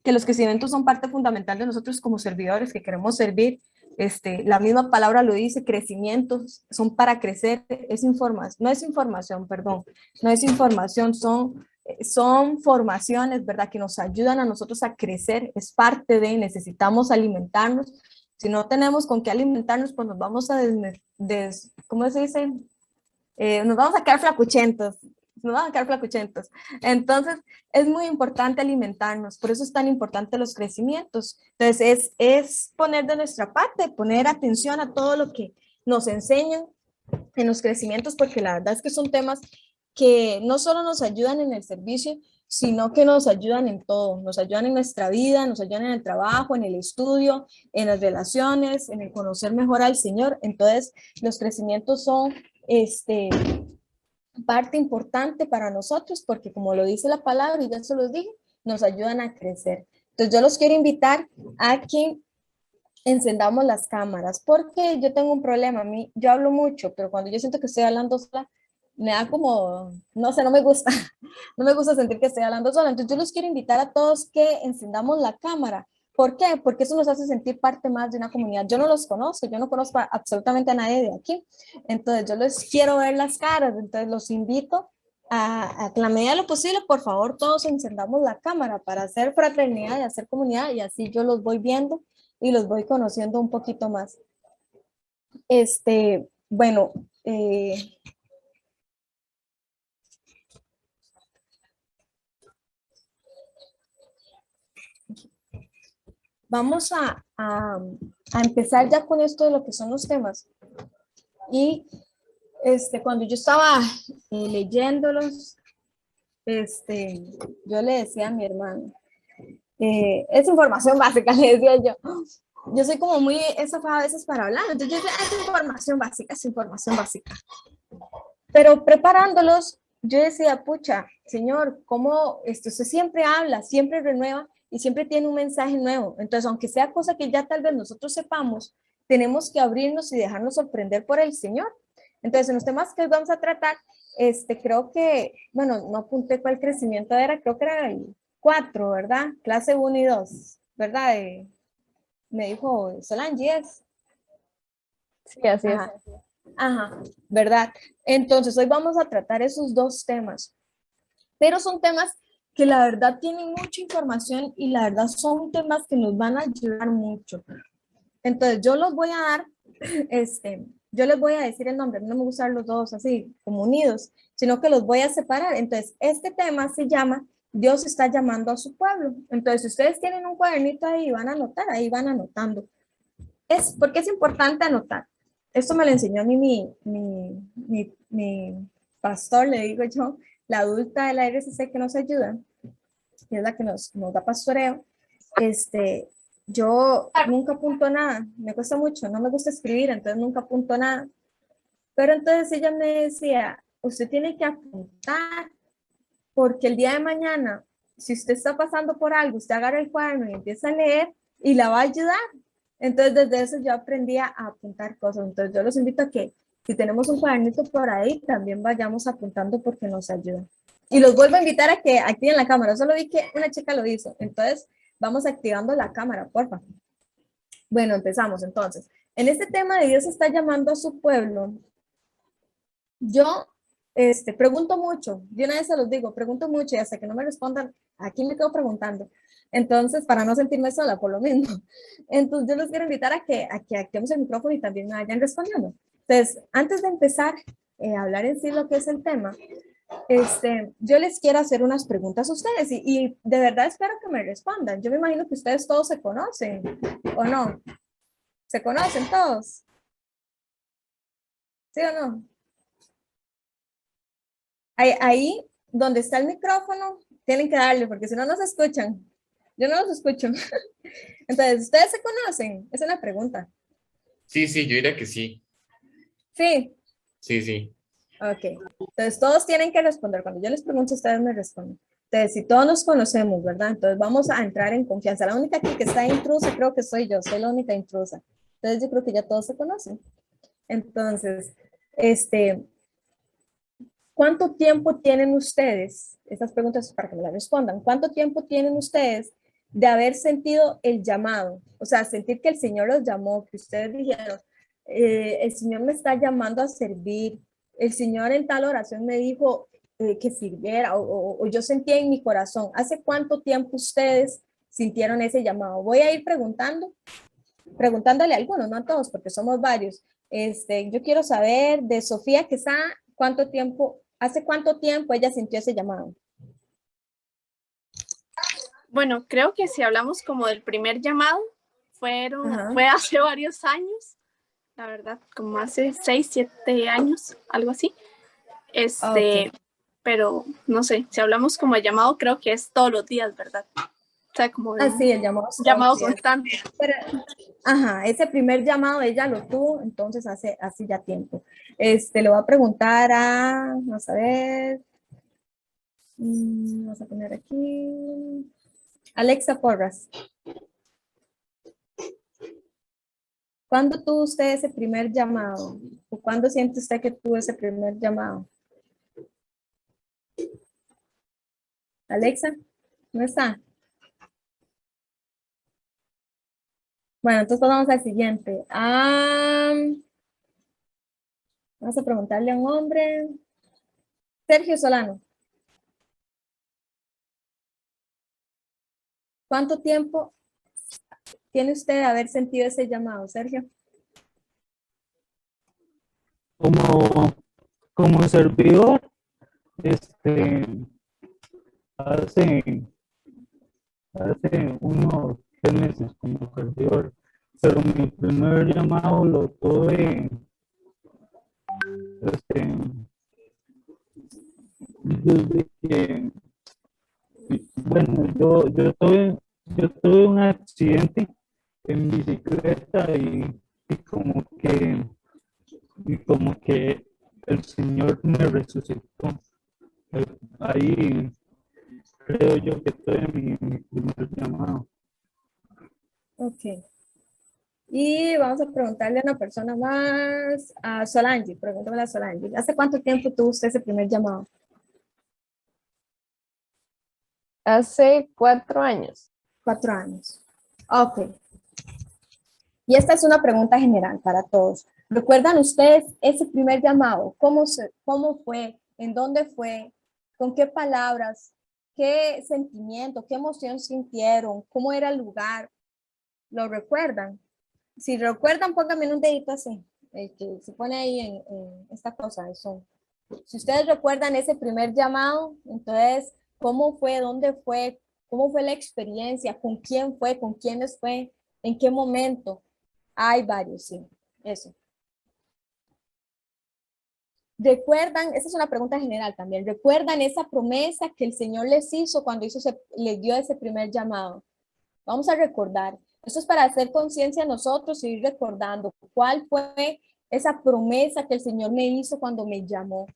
que los crecimientos son parte fundamental de nosotros como servidores que queremos servir. La misma palabra lo dice, crecimientos son para crecer, no es información, perdón, no es información, son formaciones, ¿verdad? Que nos ayudan a nosotros a crecer, es parte de, necesitamos alimentarnos. Si no tenemos con qué alimentarnos, pues nos vamos a ¿cómo se dice? Nos vamos a quedar flacuchentos, nos vamos a quedar flacuchentos. Entonces, es muy importante alimentarnos, por eso es tan importante los crecimientos. Entonces, es poner de nuestra parte, poner atención a todo lo que nos enseñan en los crecimientos, porque la verdad es que son temas que no solo nos ayudan en el servicio, sino que nos ayudan en todo, nos ayudan en nuestra vida, nos ayudan en el trabajo, en el estudio, en las relaciones, en el conocer mejor al Señor. Entonces, los crecimientos son parte importante para nosotros porque como lo dice la palabra y ya se los dije, nos ayudan a crecer. Entonces yo los quiero invitar a que encendamos las cámaras porque yo tengo un problema, yo hablo mucho, pero cuando yo siento que estoy hablando sola, me da como, no sé, no me gusta, no me gusta sentir que estoy hablando sola. Entonces yo los quiero invitar a todos que encendamos la cámara. ¿Por qué? Porque eso nos hace sentir parte más de una comunidad. Yo no los conozco, yo no conozco absolutamente a nadie de aquí. Entonces yo les quiero ver las caras, entonces los invito a que en la medida de lo posible, por favor, todos encendamos la cámara para hacer fraternidad y hacer comunidad y así yo los voy viendo y los voy conociendo un poquito más. Bueno, vamos a empezar ya con esto de lo que son los temas. Y cuando yo estaba leyéndolos, yo le decía a mi hermano, es información básica, le decía yo. Yo soy como muy estafada a veces para hablar, entonces yo decía, es información básica, es información básica. Pero preparándolos, yo decía, pucha, señor, ¿cómo usted siempre habla, siempre renueva y siempre tiene un mensaje nuevo? Entonces, aunque sea cosa que ya tal vez nosotros sepamos, tenemos que abrirnos y dejarnos sorprender por el Señor. Entonces, en los temas que hoy vamos a tratar, creo que, bueno, no apunté cuál crecimiento era, creo que era el 4, ¿verdad? Clase 1 y 2, ¿verdad? Me dijo Solange, ¿es? Sí, así es. Ajá. Ajá, ¿verdad? Entonces, hoy vamos a tratar esos dos temas, pero son temas que la verdad tienen mucha información y la verdad son temas que nos van a ayudar mucho. Entonces, yo los voy a dar, yo les voy a decir el nombre, no me gusta los dos así, como unidos, sino que los voy a separar. Entonces, este tema se llama Dios está llamando a su pueblo. Entonces, si ustedes tienen un cuadernito ahí, van a anotar, ahí van anotando. Porque es importante anotar. Esto me lo enseñó a mí mi pastor, le digo yo, la adulta de la RCC que nos ayuda, que es la que nos da pastoreo. Yo nunca apunto nada, me cuesta mucho, no me gusta escribir, entonces nunca apunto nada. Pero entonces ella me decía, usted tiene que apuntar, porque el día de mañana, si usted está pasando por algo, usted agarra el cuaderno y empieza a leer y la va a ayudar. Entonces, desde eso yo aprendí a apuntar cosas. Entonces, yo los invito a que si tenemos un cuadernito por ahí, también vayamos apuntando porque nos ayuda. Y los vuelvo a invitar a que activen la cámara. Solo vi que una chica lo hizo. Entonces, vamos activando la cámara, porfa. Bueno, empezamos entonces. En este tema de Dios está llamando a su pueblo, yo pregunto mucho, de una vez se los digo, pregunto mucho y hasta que no me respondan, aquí me quedo preguntando. Entonces, para no sentirme sola, por lo mismo. Entonces, yo los quiero invitar a que activemos el micrófono y también me vayan respondiendo. Entonces, antes de empezar a hablar en sí lo que es el tema, yo les quiero hacer unas preguntas a ustedes y de verdad espero que me respondan. Yo me imagino que ustedes todos se conocen, ¿o no? ¿Se conocen todos? ¿Sí o no? Ahí donde está el micrófono, tienen que darle, porque si no, no se escuchan. Yo no los escucho. Entonces, ¿ustedes se conocen? Esa es la pregunta. Sí, sí, yo diría que sí. Sí. Sí, sí. Ok. Entonces, todos tienen que responder. Cuando yo les pregunto, ustedes me responden. Entonces, si todos nos conocemos, ¿verdad? Entonces, vamos a entrar en confianza. La única aquí que está intrusa, creo que soy yo. Soy la única intrusa. Entonces, yo creo que ya todos se conocen. Entonces, ¿cuánto tiempo tienen ustedes? Estas preguntas para que me las respondan. ¿Cuánto tiempo tienen ustedes de haber sentido el llamado, o sea, sentir que el Señor los llamó, que ustedes dijeron, el Señor me está llamando a servir, el Señor en tal oración me dijo que sirviera, o yo sentía en mi corazón. ¿Hace cuánto tiempo ustedes sintieron ese llamado? Voy a ir preguntándole a algunos, no a todos, porque somos varios. Yo quiero saber de Sofía que está, hace cuánto tiempo ella sintió ese llamado. Bueno, creo que si hablamos como del primer llamado, fue hace varios años, la verdad, como hace 6, 7 años, algo así. Okay. Pero no sé, si hablamos como de llamado, creo que es todos los días, ¿verdad? O sea, como sí, el llamado constante. Pero, ese primer llamado ella lo tuvo, entonces hace ya tiempo. Le voy a preguntar vamos a ver, vamos a poner aquí, Alexa Porras. ¿Cuándo tuvo usted ese primer llamado? ¿O cuándo siente usted que tuvo ese primer llamado? Alexa, ¿no está? Bueno, entonces vamos al siguiente. Vamos a preguntarle a un hombre. Sergio Solano. ¿Cuánto tiempo tiene usted de haber sentido ese llamado, Sergio? Como servidor, hace unos 3 meses como servidor, pero mi primer llamado lo tuve desde que, bueno, yo tuve un accidente en bicicleta y como que el Señor me resucitó. Ahí creo yo que tuve mi primer llamado. Ok. Y vamos a preguntarle a una persona más, a Solange, pregúntame a Solange. ¿Hace cuánto tiempo tuvo usted ese primer llamado? Hace 4 años. 4 años. Ok. Y esta es una pregunta general para todos. ¿Recuerdan ustedes ese primer llamado? ¿Cómo fue? ¿En dónde fue? ¿Con qué palabras? ¿Qué sentimiento? ¿Qué emoción sintieron? ¿Cómo era el lugar? ¿Lo recuerdan? Si recuerdan, pónganme un dedito así, el que se pone ahí en esta cosa, eso. Si ustedes recuerdan ese primer llamado, entonces, ¿cómo fue? ¿Dónde fue? ¿Cómo fue la experiencia? ¿Con quién fue? ¿Con quiénes fue? ¿En qué momento? Hay varios, sí, eso. ¿Recuerdan? Esa es una pregunta general también. ¿Recuerdan esa promesa que el Señor les hizo cuando les dio ese primer llamado? Vamos a recordar. Esto es para hacer conciencia a nosotros y ir recordando cuál fue esa promesa que el Señor me hizo cuando me llamó.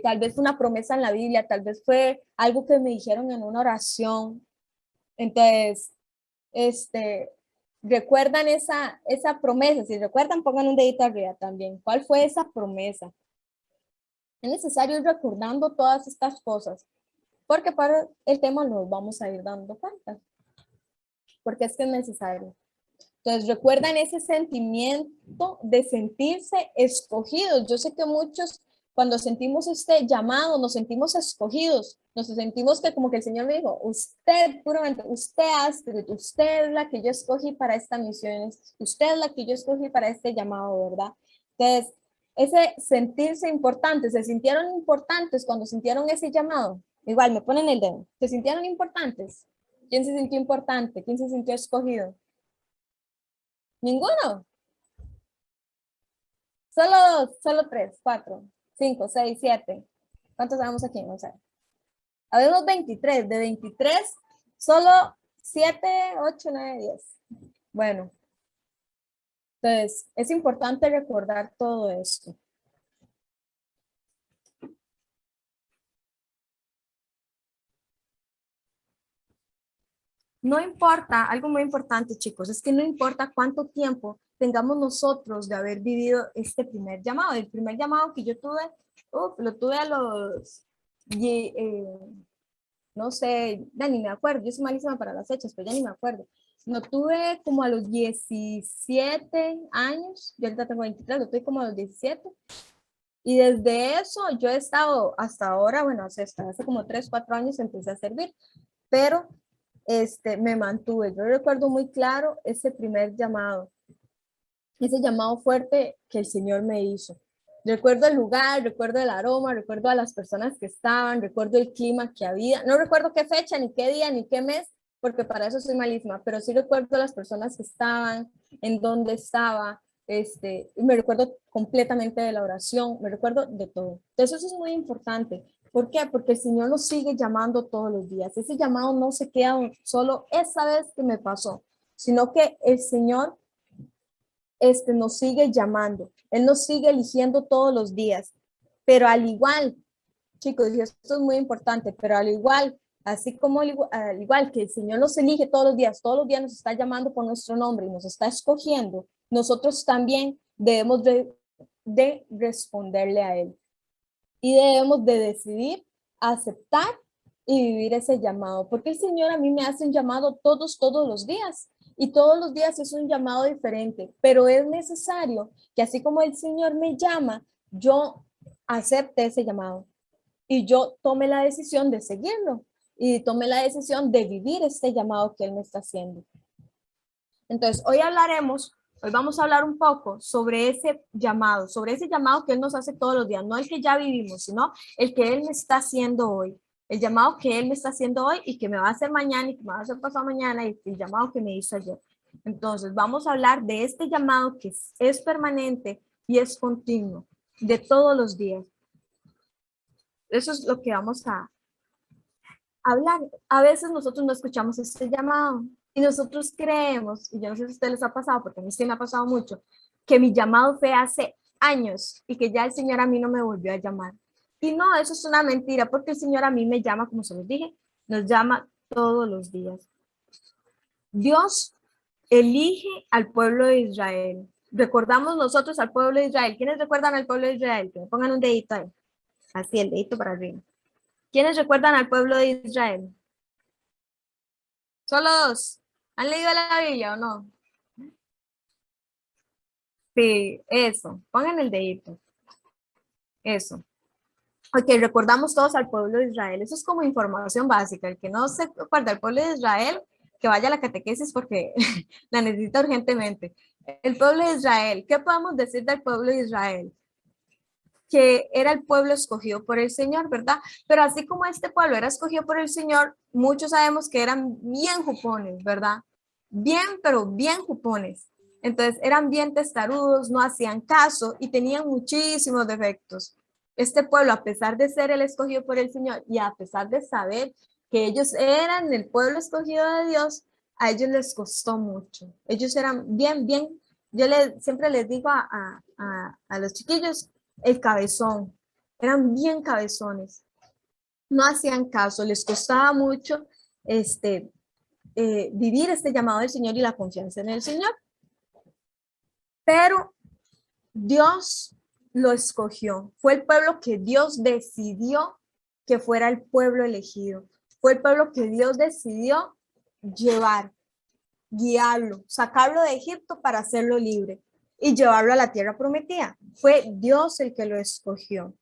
Tal vez fue una promesa en la Biblia, tal vez fue algo que me dijeron en una oración. Entonces, recuerdan esa promesa. Si recuerdan, pongan un dedito arriba también. ¿Cuál fue esa promesa? Es necesario ir recordando todas estas cosas, porque para el tema nos vamos a ir dando cuenta, porque es que es necesario. Entonces, recuerdan ese sentimiento de sentirse escogidos. Yo sé que muchos, cuando sentimos este llamado, nos sentimos escogidos, nos sentimos que como que el Señor me dijo, usted, puramente, usted Astrid, usted es la que yo escogí para esta misión, usted es la que yo escogí para este llamado, ¿verdad? Entonces, ese sentirse importantes, ¿se sintieron importantes cuando sintieron ese llamado? Igual, me ponen el dedo. ¿Se sintieron importantes? ¿Quién se sintió importante? ¿Quién se sintió escogido? ¿Ninguno? Solo 3, 4, 5, 6, 7. ¿Cuántos sabemos aquí? No sé. Habemos 23. De 23, solo 7, 8, 9, 10. Bueno. Entonces, es importante recordar todo esto. No importa, algo muy importante, chicos, es que no importa cuánto tiempo tengamos nosotros de haber vivido este primer llamado. El primer llamado que yo tuve, lo tuve a los no sé, ya ni me acuerdo, yo soy malísima para las fechas, pero ya ni me acuerdo. Lo tuve como a los 17 años, yo ahorita tengo 23, lo tuve como a los 17. Y desde eso yo he estado hasta ahora, bueno, hasta hace como 3, 4 años empecé a servir, pero me mantuve. Yo recuerdo muy claro ese primer llamado, ese llamado fuerte que el Señor me hizo. Recuerdo el lugar, recuerdo el aroma, recuerdo a las personas que estaban, recuerdo el clima que había. No recuerdo qué fecha, ni qué día, ni qué mes, porque para eso soy malísima, pero sí recuerdo las personas que estaban, en dónde estaba, me recuerdo completamente de la oración, me recuerdo de todo. Entonces eso es muy importante. ¿Por qué? Porque el Señor nos sigue llamando todos los días. Ese llamado no se queda solo esa vez que me pasó, sino que el Señor nos sigue llamando. Él nos sigue eligiendo todos los días. Pero al igual, chicos, y esto es muy importante, pero al igual, así como al igual que el Señor nos elige todos los días nos está llamando por nuestro nombre y nos está escogiendo, nosotros también debemos de responderle a Él. Y debemos de decidir aceptar y vivir ese llamado, porque el Señor a mí me hace un llamado todos los días. Y todos los días es un llamado diferente, pero es necesario que así como el Señor me llama, yo acepte ese llamado y yo tome la decisión de seguirlo y tome la decisión de vivir este llamado que Él me está haciendo. Entonces, hoy vamos a hablar un poco sobre ese llamado que Él nos hace todos los días, no el que ya vivimos, sino el que Él me está haciendo hoy. El llamado que Él me está haciendo hoy y que me va a hacer mañana y que me va a hacer pasado mañana y el llamado que me hizo ayer. Entonces, vamos a hablar de este llamado que es permanente y es continuo, de todos los días. Eso es lo que vamos a hablar. A veces nosotros no escuchamos este llamado y nosotros creemos, y yo no sé si a ustedes les ha pasado, porque a mí sí me ha pasado mucho, que mi llamado fue hace años y que ya el Señor a mí no me volvió a llamar. Y no, eso es una mentira, porque el Señor a mí me llama, como se los dije, nos llama todos los días. Dios elige al pueblo de Israel. Recordamos nosotros al pueblo de Israel. ¿Quiénes recuerdan al pueblo de Israel? Que me pongan un dedito ahí. Así, el dedito para arriba. ¿Quiénes recuerdan al pueblo de Israel? Solo dos. ¿Han leído la Biblia o no? Sí, eso. Pongan el dedito. Eso. Ok, recordamos todos al pueblo de Israel. Eso es como información básica. El que no se acuerda del pueblo de Israel, que vaya a la catequesis porque la necesita urgentemente. El pueblo de Israel. ¿Qué podemos decir del pueblo de Israel? Que era el pueblo escogido por el Señor, ¿verdad? Pero así como este pueblo era escogido por el Señor, muchos sabemos que eran bien jupones, ¿verdad? Bien, pero bien jupones. Entonces eran bien testarudos, no hacían caso y tenían muchísimos defectos. Este pueblo, a pesar de ser el escogido por el Señor y a pesar de saber que ellos eran el pueblo escogido de Dios, a ellos les costó mucho. Ellos eran bien, yo siempre les digo a los chiquillos, el cabezón, eran bien cabezones, no hacían caso, les costaba mucho vivir este llamado del Señor y la confianza en el Señor. Pero Dios lo escogió, fue el pueblo que Dios decidió que fuera el pueblo elegido, fue el pueblo que Dios decidió llevar, guiarlo, sacarlo de Egipto para hacerlo libre y llevarlo a la tierra prometida. Fue Dios el que lo escogió.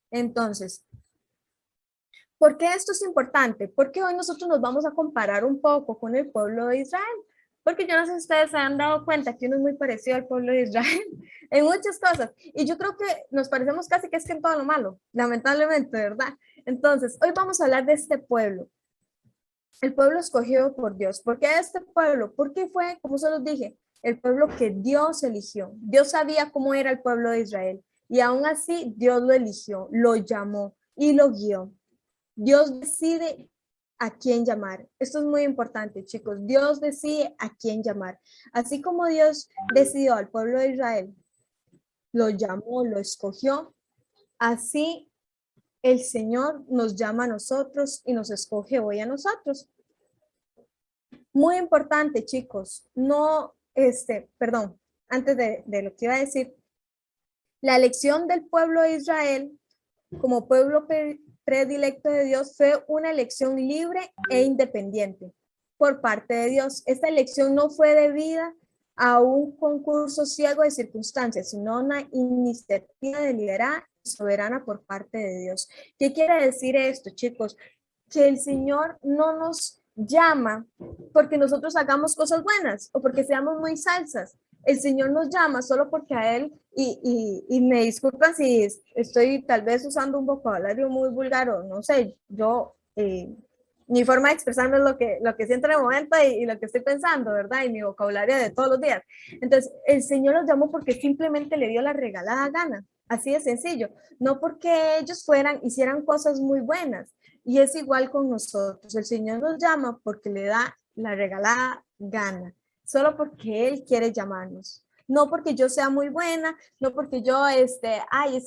Entonces, ¿por qué esto es importante? Porque hoy nosotros nos vamos a comparar un poco con el pueblo de Israel. Porque yo no sé si ustedes se han dado cuenta que uno es muy parecido al pueblo de Israel en muchas cosas. Y yo creo que nos parecemos casi que es que en todo lo malo, lamentablemente, ¿verdad? Entonces, hoy vamos a hablar de este pueblo. El pueblo escogido por Dios. ¿Por qué este pueblo? Porque fue, como se los dije, el pueblo que Dios eligió. Dios sabía cómo era el pueblo de Israel. Y aún así, Dios lo eligió, lo llamó y lo guió. Dios decide a quién llamar. Esto es muy importante, chicos. Dios decide a quién llamar. Así como Dios decidió al pueblo de Israel, lo llamó, lo escogió, así el Señor nos llama a nosotros y nos escoge hoy a nosotros. Muy importante, chicos. No, perdón, antes de lo que iba a decir, La elección del pueblo de Israel como pueblo predilecto de Dios fue una elección libre e independiente por parte de Dios. Esta elección no fue debida a un concurso ciego de circunstancias, sino una iniciativa deliberada y soberana por parte de Dios. ¿Qué quiere decir esto, chicos? Que el Señor no nos llama porque nosotros hagamos cosas buenas o porque seamos muy salsas. El Señor nos llama solo porque a Él, y me disculpan si estoy tal vez usando un vocabulario muy vulgar o no sé, yo, mi forma de expresarme es lo que siento en el momento y lo que estoy pensando, ¿verdad? Y mi vocabulario de todos los días. Entonces, el Señor los llamó porque simplemente le dio la regalada gana, así de sencillo, no porque ellos hicieran cosas muy buenas. Y es igual con nosotros, el Señor nos llama porque le da la regalada gana, solo porque Él quiere llamarnos. No porque yo sea muy buena, no porque yo, es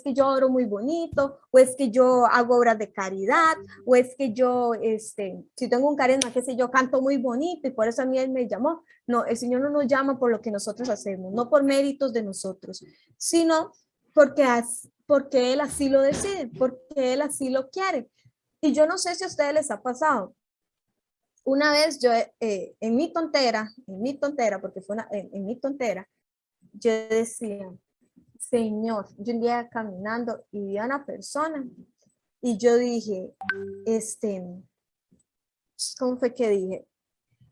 que yo oro muy bonito, o es que yo hago obras de caridad, o es que yo, si tengo un carisma, qué sé yo, canto muy bonito y por eso a mí Él me llamó. No, el Señor no nos llama por lo que nosotros hacemos, no por méritos de nosotros, sino porque Él así lo decide, porque Él así lo quiere. Y yo no sé si a ustedes les ha pasado. Una vez yo, en mi tontera, porque fue en mi tontera, yo decía, Señor, yo un día caminando y vi a una persona y yo dije, ¿cómo fue que dije?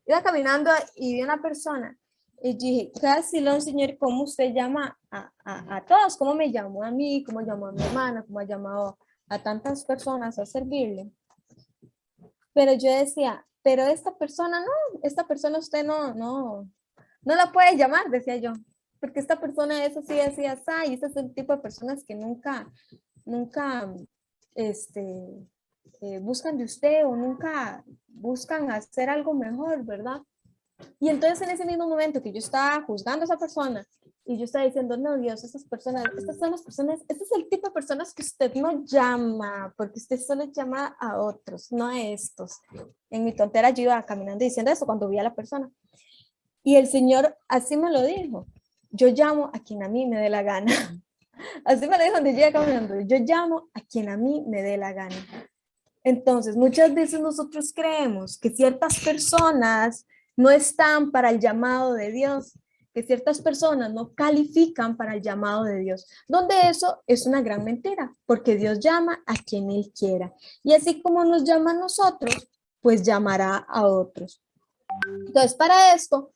Iba caminando y vi a una persona y dije, casi lo Señor, ¿cómo usted llama a todos? ¿Cómo me llamó a mí? ¿Cómo llamó a mi hermana? ¿Cómo ha llamado a tantas personas a servirle? Pero yo decía, pero esta persona usted no la puede llamar, decía yo, porque esta persona es así, así, así, y ese es el tipo de personas que nunca buscan de usted o nunca buscan hacer algo mejor, ¿verdad? Y entonces en ese mismo momento que yo estaba juzgando a esa persona y yo estaba diciendo, no, Dios, estas son las personas, este es el tipo de personas que usted no llama, porque usted solo llama a otros, no a estos. En mi tontera yo iba caminando diciendo eso cuando vi a la persona. Y el Señor así me lo dijo, yo llamo a quien a mí me dé la gana. Así me lo dijo cuando yo iba caminando, yo llamo a quien a mí me dé la gana. Entonces, muchas veces nosotros creemos que ciertas personas no están para el llamado de Dios, que ciertas personas no califican para el llamado de Dios, donde eso es una gran mentira, porque Dios llama a quien Él quiera. Y así como nos llama a nosotros, pues llamará a otros. Entonces, para esto,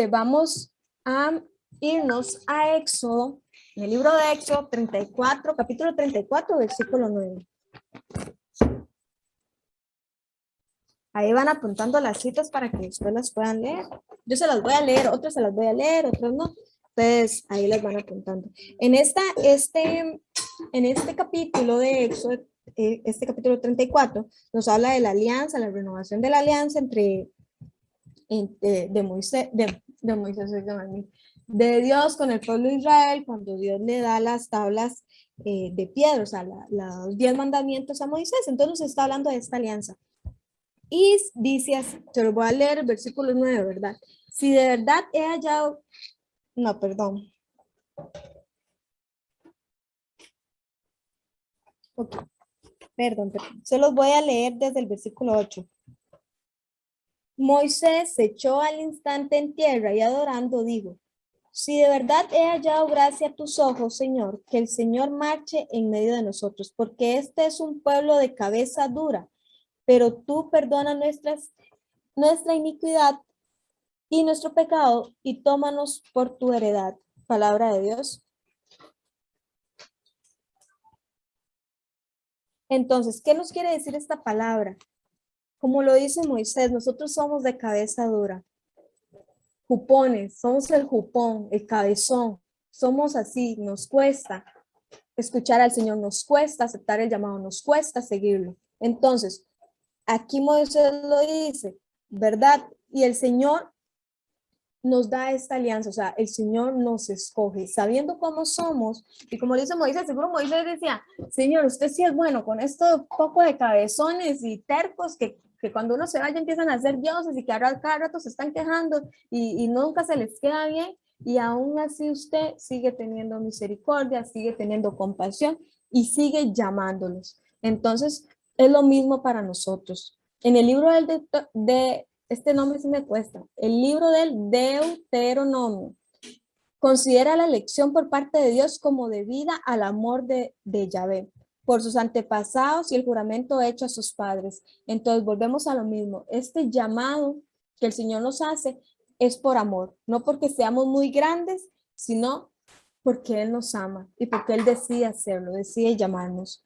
vamos a irnos a Éxodo, en el libro de Éxodo 34, capítulo 34, versículo 9. Ahí van apuntando las citas para que después las puedan leer. Yo se las voy a leer, otras se las voy a leer, otras no. Entonces, ahí las van apuntando. En este capítulo de Éxodo, este capítulo 34, nos habla de la alianza, la renovación de la alianza entre de Dios con el pueblo de Israel, cuando Dios le da las tablas de piedra, o sea, los 10 mandamientos a Moisés. Entonces nos está hablando de esta alianza. Y dice así, te lo voy a leer el versículo 9, ¿verdad? Si de verdad he hallado, no, perdón. Ok, perdón, se los voy a leer desde el versículo 8. Moisés se echó al instante en tierra y adorando dijo, si de verdad he hallado gracia a tus ojos, Señor, que el Señor marche en medio de nosotros, porque este es un pueblo de cabeza dura, pero tú perdona nuestra iniquidad y nuestro pecado y tómanos por tu heredad. Palabra de Dios. Entonces, ¿qué nos quiere decir esta palabra? Como lo dice Moisés, nosotros somos de cabeza dura. Jupones, somos el jupón, el cabezón. Somos así, nos cuesta escuchar al Señor, nos cuesta aceptar el llamado, nos cuesta seguirlo. Entonces, aquí Moisés lo dice, ¿verdad? Y el Señor nos da esta alianza, o sea, el Señor nos escoge, sabiendo cómo somos, y como dice Moisés, seguro Moisés decía, Señor, usted sí es bueno con esto poco de cabezones y tercos que cuando uno se vaya empiezan a ser dioses y que ahora cada rato se están quejando y nunca se les queda bien, y aún así usted sigue teniendo misericordia, sigue teniendo compasión y sigue llamándolos. Entonces, es lo mismo para nosotros. En el libro este nombre sí me cuesta, el libro del Deuteronomio, considera la elección por parte de Dios como debida al amor de Yahvé por sus antepasados y el juramento hecho a sus padres. Entonces volvemos a lo mismo. Este llamado que el Señor nos hace es por amor, no porque seamos muy grandes, sino porque Él nos ama y porque Él decide hacerlo, decide llamarnos.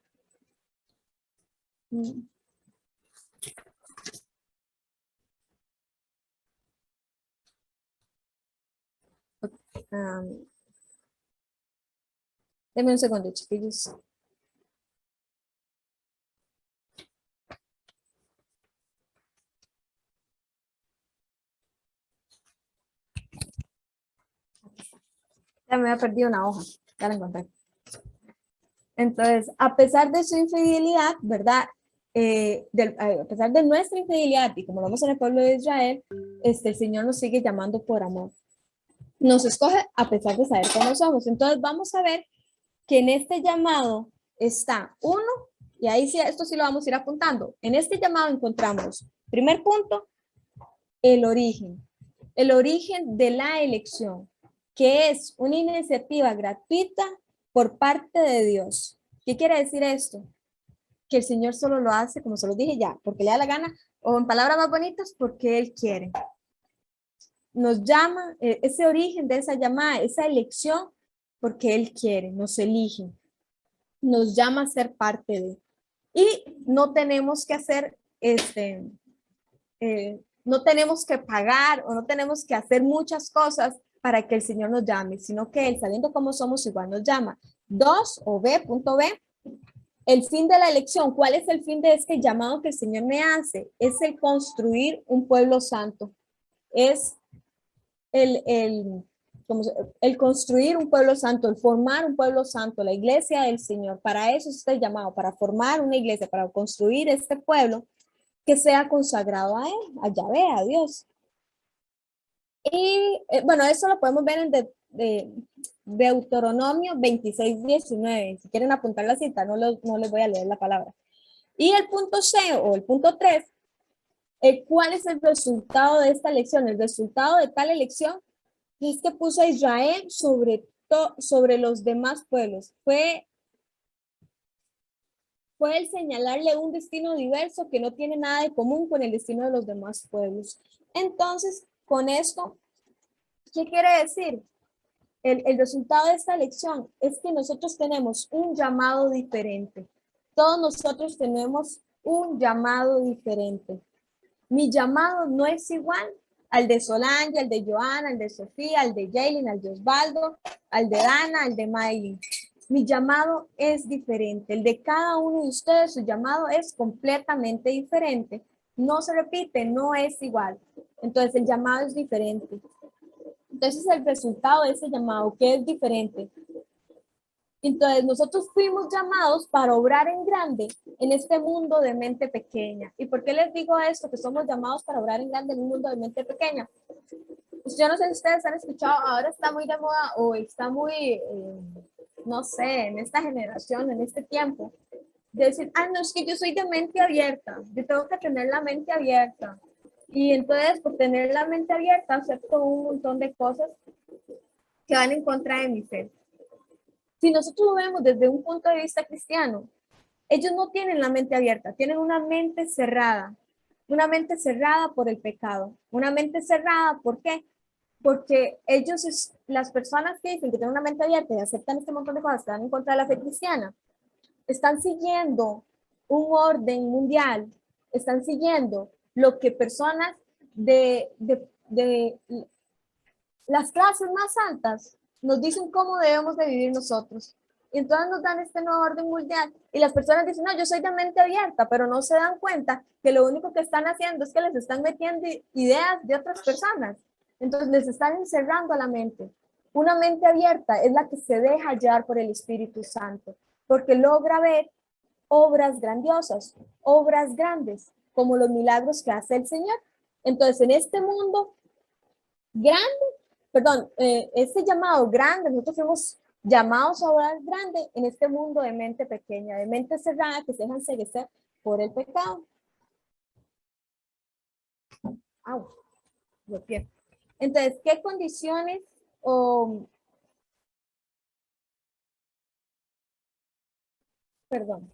Deme un segundo, chiquillos. Ya me había perdido una hoja, ya la encontré. Entonces, a pesar de su infidelidad, ¿verdad? A pesar de nuestra infidelidad, y como lo vemos en el pueblo de Israel, el Señor nos sigue llamando por amor. Nos escoge a pesar de saber cómo somos. Entonces, vamos a ver que en este llamado está uno, y ahí sí, esto sí lo vamos a ir apuntando. En este llamado encontramos, primer punto, el origen de la elección, que es una iniciativa gratuita por parte de Dios. ¿Qué quiere decir esto? Que el Señor solo lo hace, como se lo dije ya, porque le da la gana, o en palabras más bonitas, porque Él quiere. Nos llama, ese origen de esa llamada, esa elección, porque Él quiere, nos elige, nos llama a ser parte de. Y no tenemos que hacer, no tenemos que pagar o no tenemos que hacer muchas cosas para que el Señor nos llame, sino que Él, sabiendo cómo somos, igual nos llama. 2 o punto B, el fin de la elección. ¿Cuál es el fin de este llamado que el Señor me hace? Es el construir un pueblo santo. Es el construir un pueblo santo, el formar un pueblo santo, la iglesia del Señor. Para eso está el llamado, para formar una iglesia, para construir este pueblo que sea consagrado a Él, a Yahvé, a Dios. Y bueno, eso lo podemos ver en Deuteronomio 26:19. Si quieren apuntar la cita, no les voy a leer la palabra. Y el punto C o el punto 3, ¿cuál es el resultado de esta elección? El resultado de tal elección es que puso a Israel sobre los demás pueblos. Fue el señalarle un destino diverso que no tiene nada de común con el destino de los demás pueblos. Entonces, con esto, ¿qué quiere decir? El resultado de esta elección es que nosotros tenemos un llamado diferente. Todos nosotros tenemos un llamado diferente. Mi llamado no es igual al de Solange, al de Joana, al de Sofía, al de Jaylin, al de Osvaldo, al de Dana, al de Miley. Mi llamado es diferente. El de cada uno de ustedes, su llamado es completamente diferente. No se repite, no es igual. Entonces, el llamado es diferente. Entonces, el resultado de ese llamado, que es diferente. Entonces, nosotros fuimos llamados para obrar en grande en este mundo de mente pequeña. ¿Y por qué les digo esto? Que somos llamados para obrar en grande en un mundo de mente pequeña. Pues yo no sé si ustedes han escuchado, ahora está muy de moda o está muy, no sé, en esta generación, en este tiempo, de decir, no, es que yo soy de mente abierta, yo tengo que tener la mente abierta. Y entonces, por tener la mente abierta, acepto un montón de cosas que van en contra de mi fe. Si nosotros lo vemos desde un punto de vista cristiano, ellos no tienen la mente abierta, tienen una mente cerrada por el pecado, una mente cerrada, ¿por qué? Porque ellos, las personas que dicen que tienen una mente abierta y aceptan este montón de cosas que van en contra de la fe cristiana, están siguiendo un orden mundial, están siguiendo lo que personas de las clases más altas nos dicen cómo debemos de vivir nosotros. Y entonces nos dan este nuevo orden mundial. Y las personas dicen, no, yo soy de mente abierta, pero no se dan cuenta que lo único que están haciendo es que les están metiendo ideas de otras personas. Entonces les están encerrando a la mente. Una mente abierta es la que se deja llevar por el Espíritu Santo, porque logra ver obras grandiosas, obras grandes, como los milagros que hace el Señor. Entonces, en este mundo grande, perdón, este llamado grande, nosotros fuimos llamados a orar grande en este mundo de mente pequeña, de mente cerrada que se dejan enceguecer por el pecado. Au, lo pierdo. Entonces, ¿qué condiciones o perdón?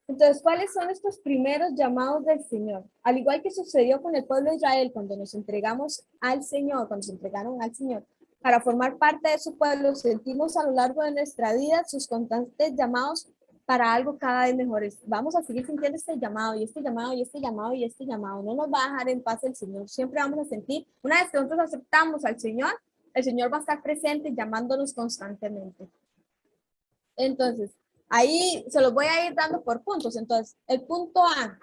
Entonces, ¿cuáles son estos primeros llamados del Señor? Al igual que sucedió con el pueblo de Israel cuando nos entregamos al Señor, cuando se entregaron al Señor, para formar parte de su pueblo, sentimos a lo largo de nuestra vida sus constantes llamados para algo cada vez mejores. Vamos a seguir sintiendo este llamado y este llamado y este llamado y este llamado. No nos va a dejar en paz el Señor. Siempre vamos a sentir, una vez que nosotros aceptamos al Señor, el Señor va a estar presente llamándonos constantemente. Entonces, ahí se los voy a ir dando por puntos. Entonces, el punto A,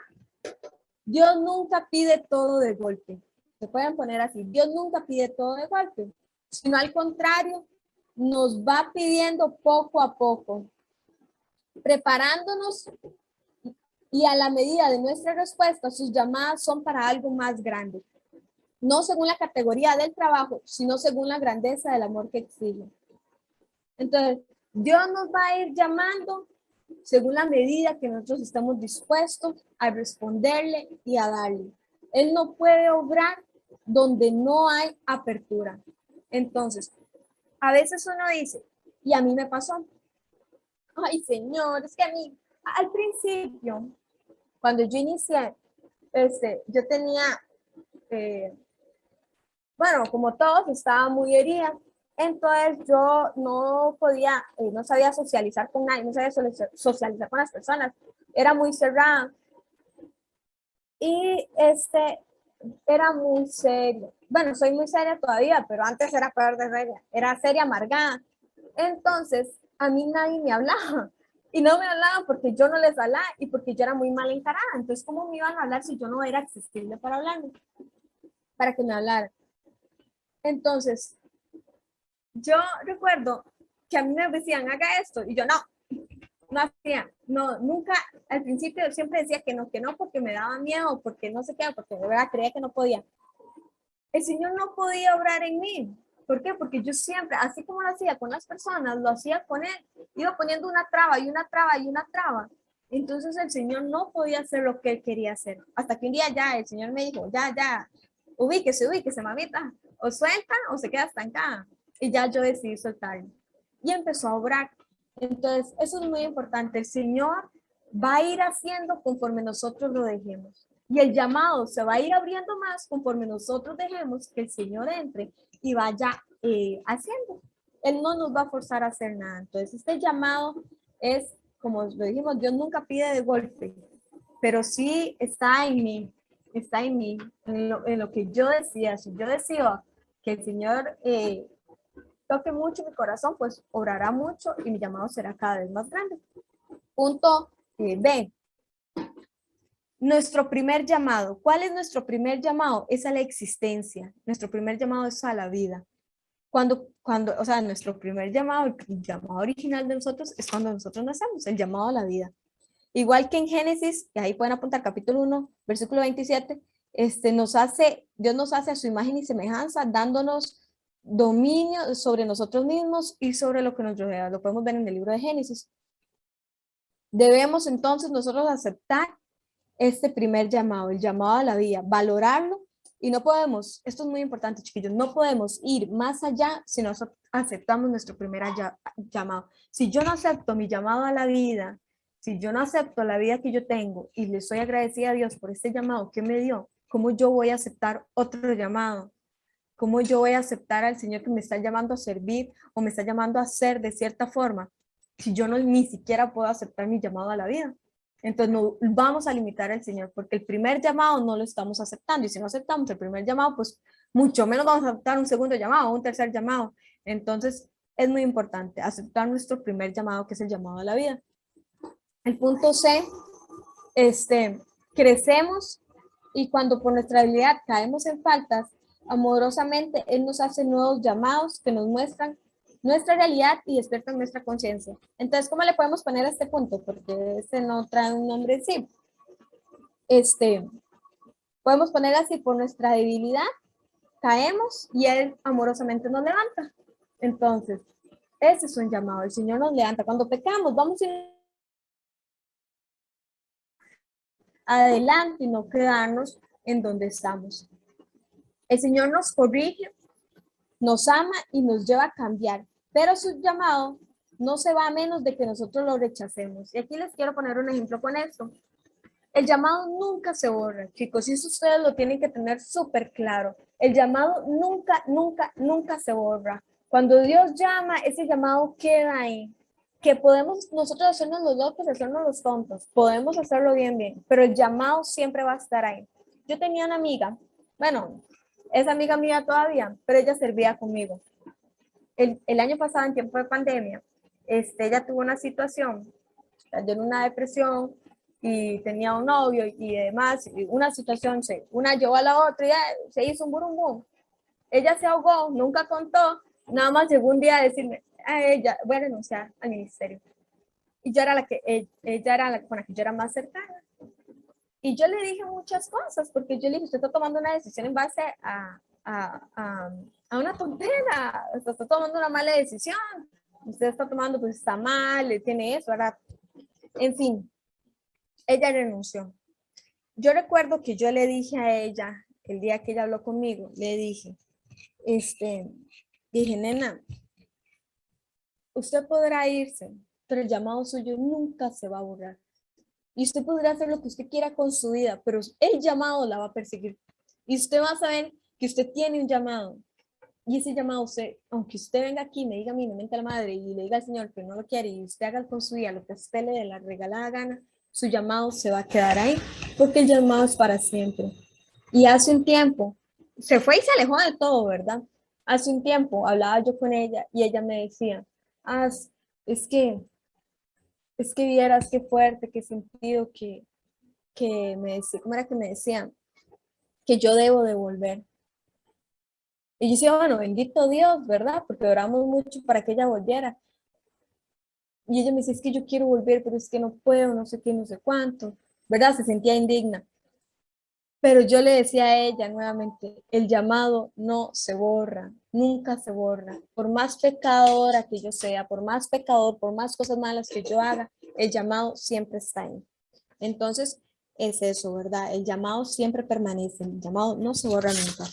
Dios nunca pide todo de golpe. Se pueden poner así, Dios nunca pide todo de golpe, sino al contrario, nos va pidiendo poco a poco, preparándonos y a la medida de nuestra respuesta, sus llamadas son para algo más grande. No según la categoría del trabajo, sino según la grandeza del amor que exige. Entonces, Dios nos va a ir llamando según la medida que nosotros estamos dispuestos a responderle y a darle. Él no puede obrar donde no hay apertura. Entonces, a veces uno dice, y a mí me pasó, ay Señor, es que a mí, al principio, cuando yo inicié, yo tenía, bueno, como todos, estaba muy herida. Entonces yo no podía, no sabía socializar con nadie, no sabía socializar con las personas, era muy cerrada. Y era muy serio. Bueno, soy muy seria todavía, pero antes era peor de regla, era seria amargada. Entonces, a mí nadie me hablaba. Y no me hablaban porque yo no les hablaba y porque yo era muy mal encarada. Entonces, ¿cómo me iban a hablar si yo no era accesible para hablarme? Para que me hablaran. Entonces, yo recuerdo que a mí me decían, haga esto, y yo no hacía, no, nunca, al principio siempre decía que no, porque me daba miedo, porque no sé qué, porque de verdad creía que no podía. El Señor no podía obrar en mí. ¿Por qué? Porque yo siempre, así como lo hacía con las personas, lo hacía con Él, iba poniendo una traba y una traba y una traba. Entonces el Señor no podía hacer lo que Él quería hacer. Hasta que un día ya el Señor me dijo, ya, ubíquese, mamita, o suelta o se queda estancada. Y ya yo decidí soltarlo. Y empezó a obrar. Entonces, eso es muy importante. El Señor va a ir haciendo conforme nosotros lo dejemos. Y el llamado se va a ir abriendo más conforme nosotros dejemos que el Señor entre y vaya haciendo. Él no nos va a forzar a hacer nada. Entonces, este llamado es, como lo dijimos, Dios nunca pide de golpe, pero sí está en mí, en lo que yo decía. Si yo decido que el Señor toque mucho mi corazón, pues obrará mucho y mi llamado será cada vez más grande. Punto B. Nuestro primer llamado. ¿Cuál es nuestro primer llamado? Es a la existencia. Nuestro primer llamado es a la vida. O sea, nuestro primer llamado, el llamado original de nosotros es cuando nosotros nacemos, el llamado a la vida. Igual que en Génesis, y ahí pueden apuntar capítulo 1, versículo 27, Dios nos hace a su imagen y semejanza, dándonos dominio sobre nosotros mismos y sobre lo que nos rodea. Lo podemos ver en el libro de Génesis. Debemos entonces nosotros aceptar este primer llamado, el llamado a la vida, valorarlo, y no podemos, esto es muy importante, chiquillos, no podemos ir más allá si nosotros aceptamos nuestro primer llamado. Si yo no acepto mi llamado a la vida, si yo no acepto la vida que yo tengo y le soy agradecida a Dios por este llamado que me dio, ¿cómo yo voy a aceptar otro llamado? ¿Cómo yo voy a aceptar al Señor que me está llamando a servir o me está llamando a ser de cierta forma si yo no ni siquiera puedo aceptar mi llamado a la vida? Entonces no vamos a limitar al Señor porque el primer llamado no lo estamos aceptando, y si no aceptamos el primer llamado, pues mucho menos vamos a aceptar un segundo llamado o un tercer llamado. Entonces es muy importante aceptar nuestro primer llamado, que es el llamado a la vida. El punto C, crecemos y cuando por nuestra habilidad caemos en faltas, amorosamente Él nos hace nuevos llamados que nos muestran nuestra realidad y despiertan nuestra conciencia. Entonces, ¿cómo le podemos poner a este punto? Porque no trae un nombre en sí. Podemos poner así: por nuestra debilidad caemos y Él amorosamente nos levanta. Entonces, ese es un llamado. El Señor nos levanta. Cuando pecamos, vamos a ir adelante y no quedarnos en donde estamos. El Señor nos corrige, nos ama y nos lleva a cambiar, pero su llamado no se va a menos de que nosotros lo rechacemos. Y aquí les quiero poner un ejemplo con esto. El llamado nunca se borra, chicos, y eso ustedes lo tienen que tener súper claro. El llamado nunca, nunca, nunca se borra. Cuando Dios llama, ese llamado queda ahí. Que podemos nosotros hacernos los locos, hacernos los tontos, podemos hacerlo bien, bien, pero el llamado siempre va a estar ahí. Yo tenía una amiga, bueno, es amiga mía todavía, pero ella servía conmigo. El año pasado, en tiempo de pandemia, ella tuvo una situación, cayó en una depresión y tenía un novio y demás, y una situación, una llevó a la otra y se hizo un burumbum. Ella se ahogó, nunca contó, nada más llegó un día a decirme, a ella, voy a renunciar al ministerio. Y yo era ella era la con la que yo era más cercana. Y yo le dije muchas cosas, porque yo le dije, usted está tomando una decisión en base a una tontera, usted está tomando una mala decisión, usted está tomando, pues está mal, tiene eso, ¿verdad? En fin, ella renunció. Yo recuerdo que yo le dije a ella, el día que ella habló conmigo, le dije, dije, nena, usted podrá irse, pero el llamado suyo nunca se va a borrar. Y usted podrá hacer lo que usted quiera con su vida, pero el llamado la va a perseguir. Y usted va a saber que usted tiene un llamado. Y ese llamado, usted, aunque usted venga aquí, me diga a mí, me mente a la madre y le diga al Señor que no lo quiere y usted haga con su vida lo que a usted le dé la regalada gana, su llamado se va a quedar ahí, porque el llamado es para siempre. Y hace un tiempo, se fue y se alejó de todo, ¿verdad? Hace un tiempo hablaba yo con ella y ella me decía, es que vieras qué fuerte, qué sentido, que me decía, ¿cómo era que me decían? Que yo debo devolver. Y yo decía, bueno, bendito Dios, ¿verdad? Porque oramos mucho para que ella volviera. Y ella me decía, es que yo quiero volver, pero es que no puedo, no sé qué, no sé cuánto, ¿verdad? Se sentía indigna. Pero yo le decía a ella nuevamente, el llamado no se borra, nunca se borra. Por más pecadora que yo sea, por más pecador, por más cosas malas que yo haga, el llamado siempre está ahí. Entonces, es eso, ¿verdad? El llamado siempre permanece, el llamado no se borra nunca.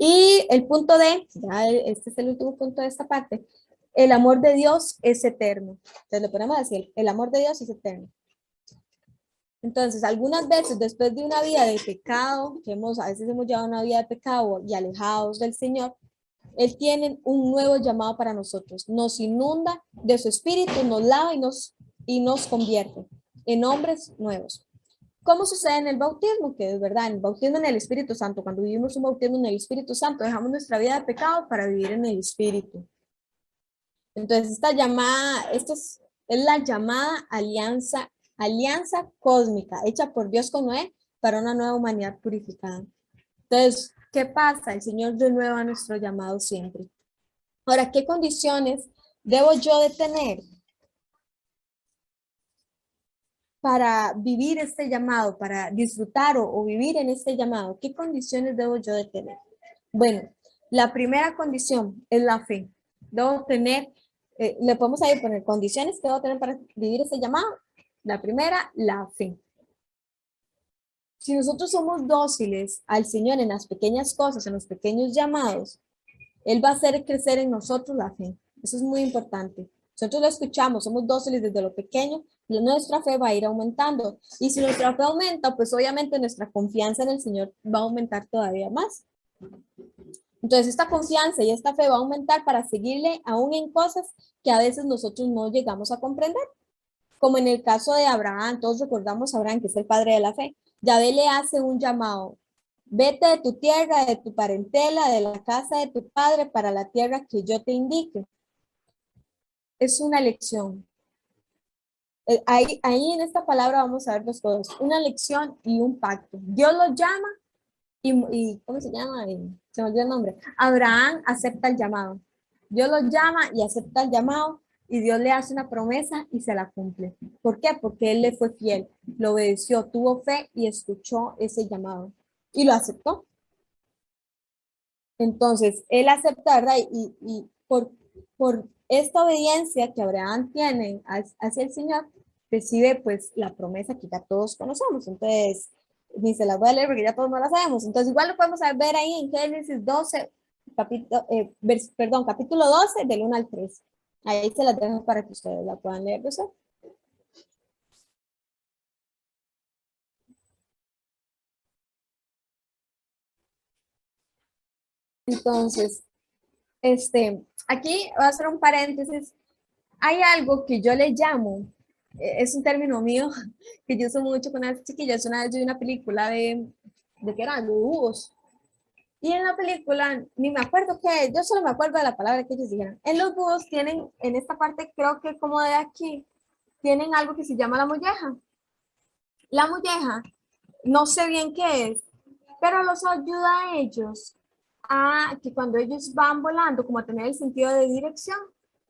Y el punto D, ya este es el último punto de esta parte, el amor de Dios es eterno. Entonces le ponemos así, el amor de Dios es eterno. Entonces, algunas veces después de una vida de pecado, que a veces hemos llevado una vida de pecado y alejados del Señor, Él tiene un nuevo llamado para nosotros. Nos inunda de su espíritu, nos lava y nos convierte en hombres nuevos. ¿Cómo sucede en el bautismo? Que es verdad, en el bautismo en el Espíritu Santo, cuando vivimos un bautismo en el Espíritu Santo, dejamos nuestra vida de pecado para vivir en el Espíritu. Entonces, esto es la llamada alianza cósmica, hecha por Dios con Noé para una nueva humanidad purificada. Entonces, ¿qué pasa? El Señor renueva nuestro llamado siempre. Ahora, ¿qué condiciones debo yo de tener para vivir este llamado, para disfrutar o vivir en este llamado? ¿Qué condiciones debo yo de tener? Bueno, la primera condición es la fe. Debo tener, le podemos ahí poner condiciones que debo tener para vivir este llamado. La primera, la fe. Si nosotros somos dóciles al Señor en las pequeñas cosas, en los pequeños llamados, Él va a hacer crecer en nosotros la fe. Eso es muy importante. Nosotros lo escuchamos, somos dóciles desde lo pequeño, y nuestra fe va a ir aumentando. Y si nuestra fe aumenta, pues obviamente nuestra confianza en el Señor va a aumentar todavía más. Entonces esta confianza y esta fe va a aumentar para seguirle aún en cosas que a veces nosotros no llegamos a comprender. Como en el caso de Abraham, todos recordamos a Abraham, que es el padre de la fe. Yahvé le hace un llamado. Vete de tu tierra, de tu parentela, de la casa de tu padre, para la tierra que yo te indique. Es una lección. Ahí en esta palabra vamos a ver dos cosas. Una lección y un pacto. Dios lo llama y ¿cómo se llama? Se me olvidó el nombre. Abraham acepta el llamado. Dios lo llama y acepta el llamado y Dios le hace una promesa y se la cumple. ¿Por qué? Porque él le fue fiel, lo obedeció, tuvo fe y escuchó ese llamado y lo aceptó. Entonces, él acepta, ¿verdad? Y por esta obediencia que Abraham tiene hacia el Señor, recibe pues la promesa que ya todos conocemos. Entonces, ni se la voy a leer porque ya todos no la sabemos. Entonces, igual lo podemos ver ahí en Génesis 12, capítulo 12, del 1 al 3. Ahí se las dejo para que ustedes la puedan leer. ¿No sé? Entonces, aquí voy a hacer un paréntesis. Hay algo que yo le llamo, es un término mío que yo uso mucho con las chiquillas. Una vez yo vi una película de que eran los búhos. Y en la película, ni me acuerdo qué, yo solo me acuerdo de la palabra que ellos dijeron. En los búhos tienen, en esta parte, creo que como de aquí, tienen algo que se llama la molleja. La molleja, no sé bien qué es, pero los ayuda a ellos a que cuando ellos van volando, como a tener el sentido de dirección,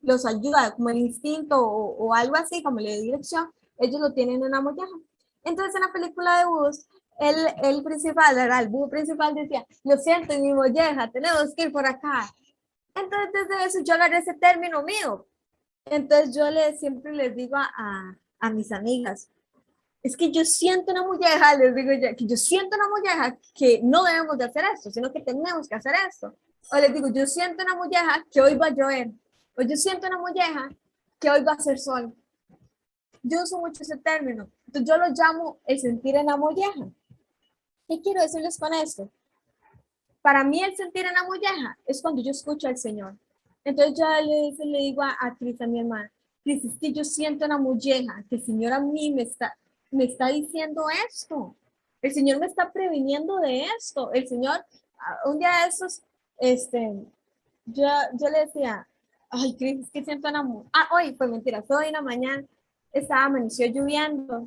los ayuda, como el instinto o algo así, como la dirección, ellos lo tienen en la molleja. Entonces en la película de búhos, el principal, ¿verdad? El búho principal decía, lo siento, en mi molleja, tenemos que ir por acá. Entonces desde eso yo agarré ese término mío. Entonces yo siempre les digo a mis amigas, es que yo siento una molleja, les digo yo, que yo siento una molleja que no debemos de hacer esto, sino que tenemos que hacer esto. O les digo, yo siento una molleja que hoy va a llover. O yo siento una molleja que hoy va a hacer sol. Yo uso mucho ese término. Entonces yo lo llamo el sentir en la molleja. ¿Qué quiero decirles con esto? Para mí el sentir en la molleja es cuando yo escucho al Señor. Entonces yo le digo a Cris, a mi hermana, Cris, es que yo siento una molleja, que el Señor a mí me está diciendo esto. El Señor me está previniendo de esto. El Señor, un día de esos, yo le decía, ay, Cris, es que siento una molleja. Hoy, pues mentira, hoy en la mañana amaneció lloviendo.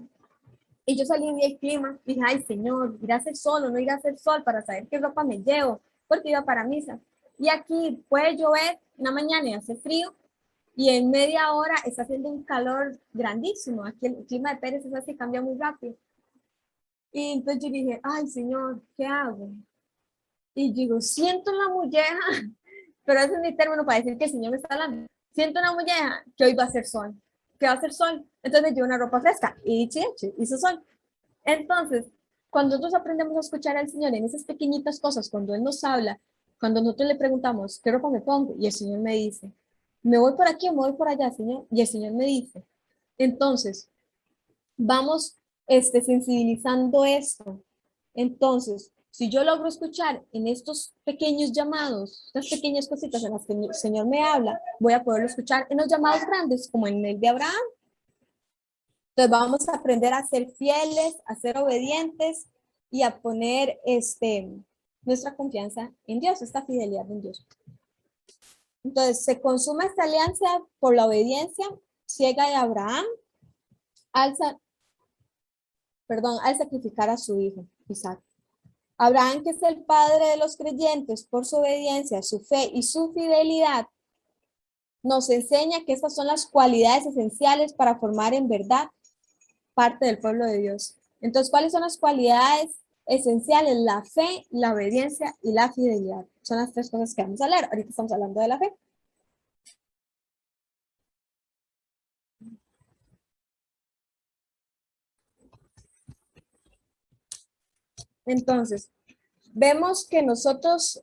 Y yo salí del clima y dije, ay, Señor, irá a hacer sol o no irá a hacer sol para saber qué ropa me llevo, porque iba para misa. Y aquí puede llover una mañana y hace frío, y en media hora está haciendo un calor grandísimo. Aquí el clima de Pérez es así, cambia muy rápido. Y entonces yo dije, ay, Señor, ¿qué hago? Y digo, siento la molleja, pero ese es mi término para decir que el Señor me está hablando. Siento una molleja que hoy va a hacer sol, que va a hacer sol. Entonces me llevo una ropa fresca y hizo sol. Entonces, cuando nosotros aprendemos a escuchar al Señor en esas pequeñitas cosas, cuando Él nos habla, cuando nosotros le preguntamos, ¿qué ropa me pongo? Y el Señor me dice, ¿me voy por aquí o me voy por allá, Señor? Y el Señor me dice, entonces, vamos sensibilizando esto. Entonces, si yo logro escuchar en estos pequeños llamados, estas pequeñas cositas en las que el Señor me habla, voy a poderlo escuchar en los llamados grandes, como en el de Abraham. Entonces vamos a aprender a ser fieles, a ser obedientes y a poner nuestra confianza en Dios, esta fidelidad en Dios. Entonces se consuma esta alianza por la obediencia ciega de Abraham al sacrificar a su hijo, Isaac. Abraham, que es el padre de los creyentes, por su obediencia, su fe y su fidelidad, nos enseña que estas son las cualidades esenciales para formar en verdad parte del pueblo de Dios. Entonces, ¿cuáles son las cualidades esenciales? La fe, la obediencia y la fidelidad. Son las tres cosas que vamos a leer. Ahorita estamos hablando de la fe. Entonces, vemos que nosotros,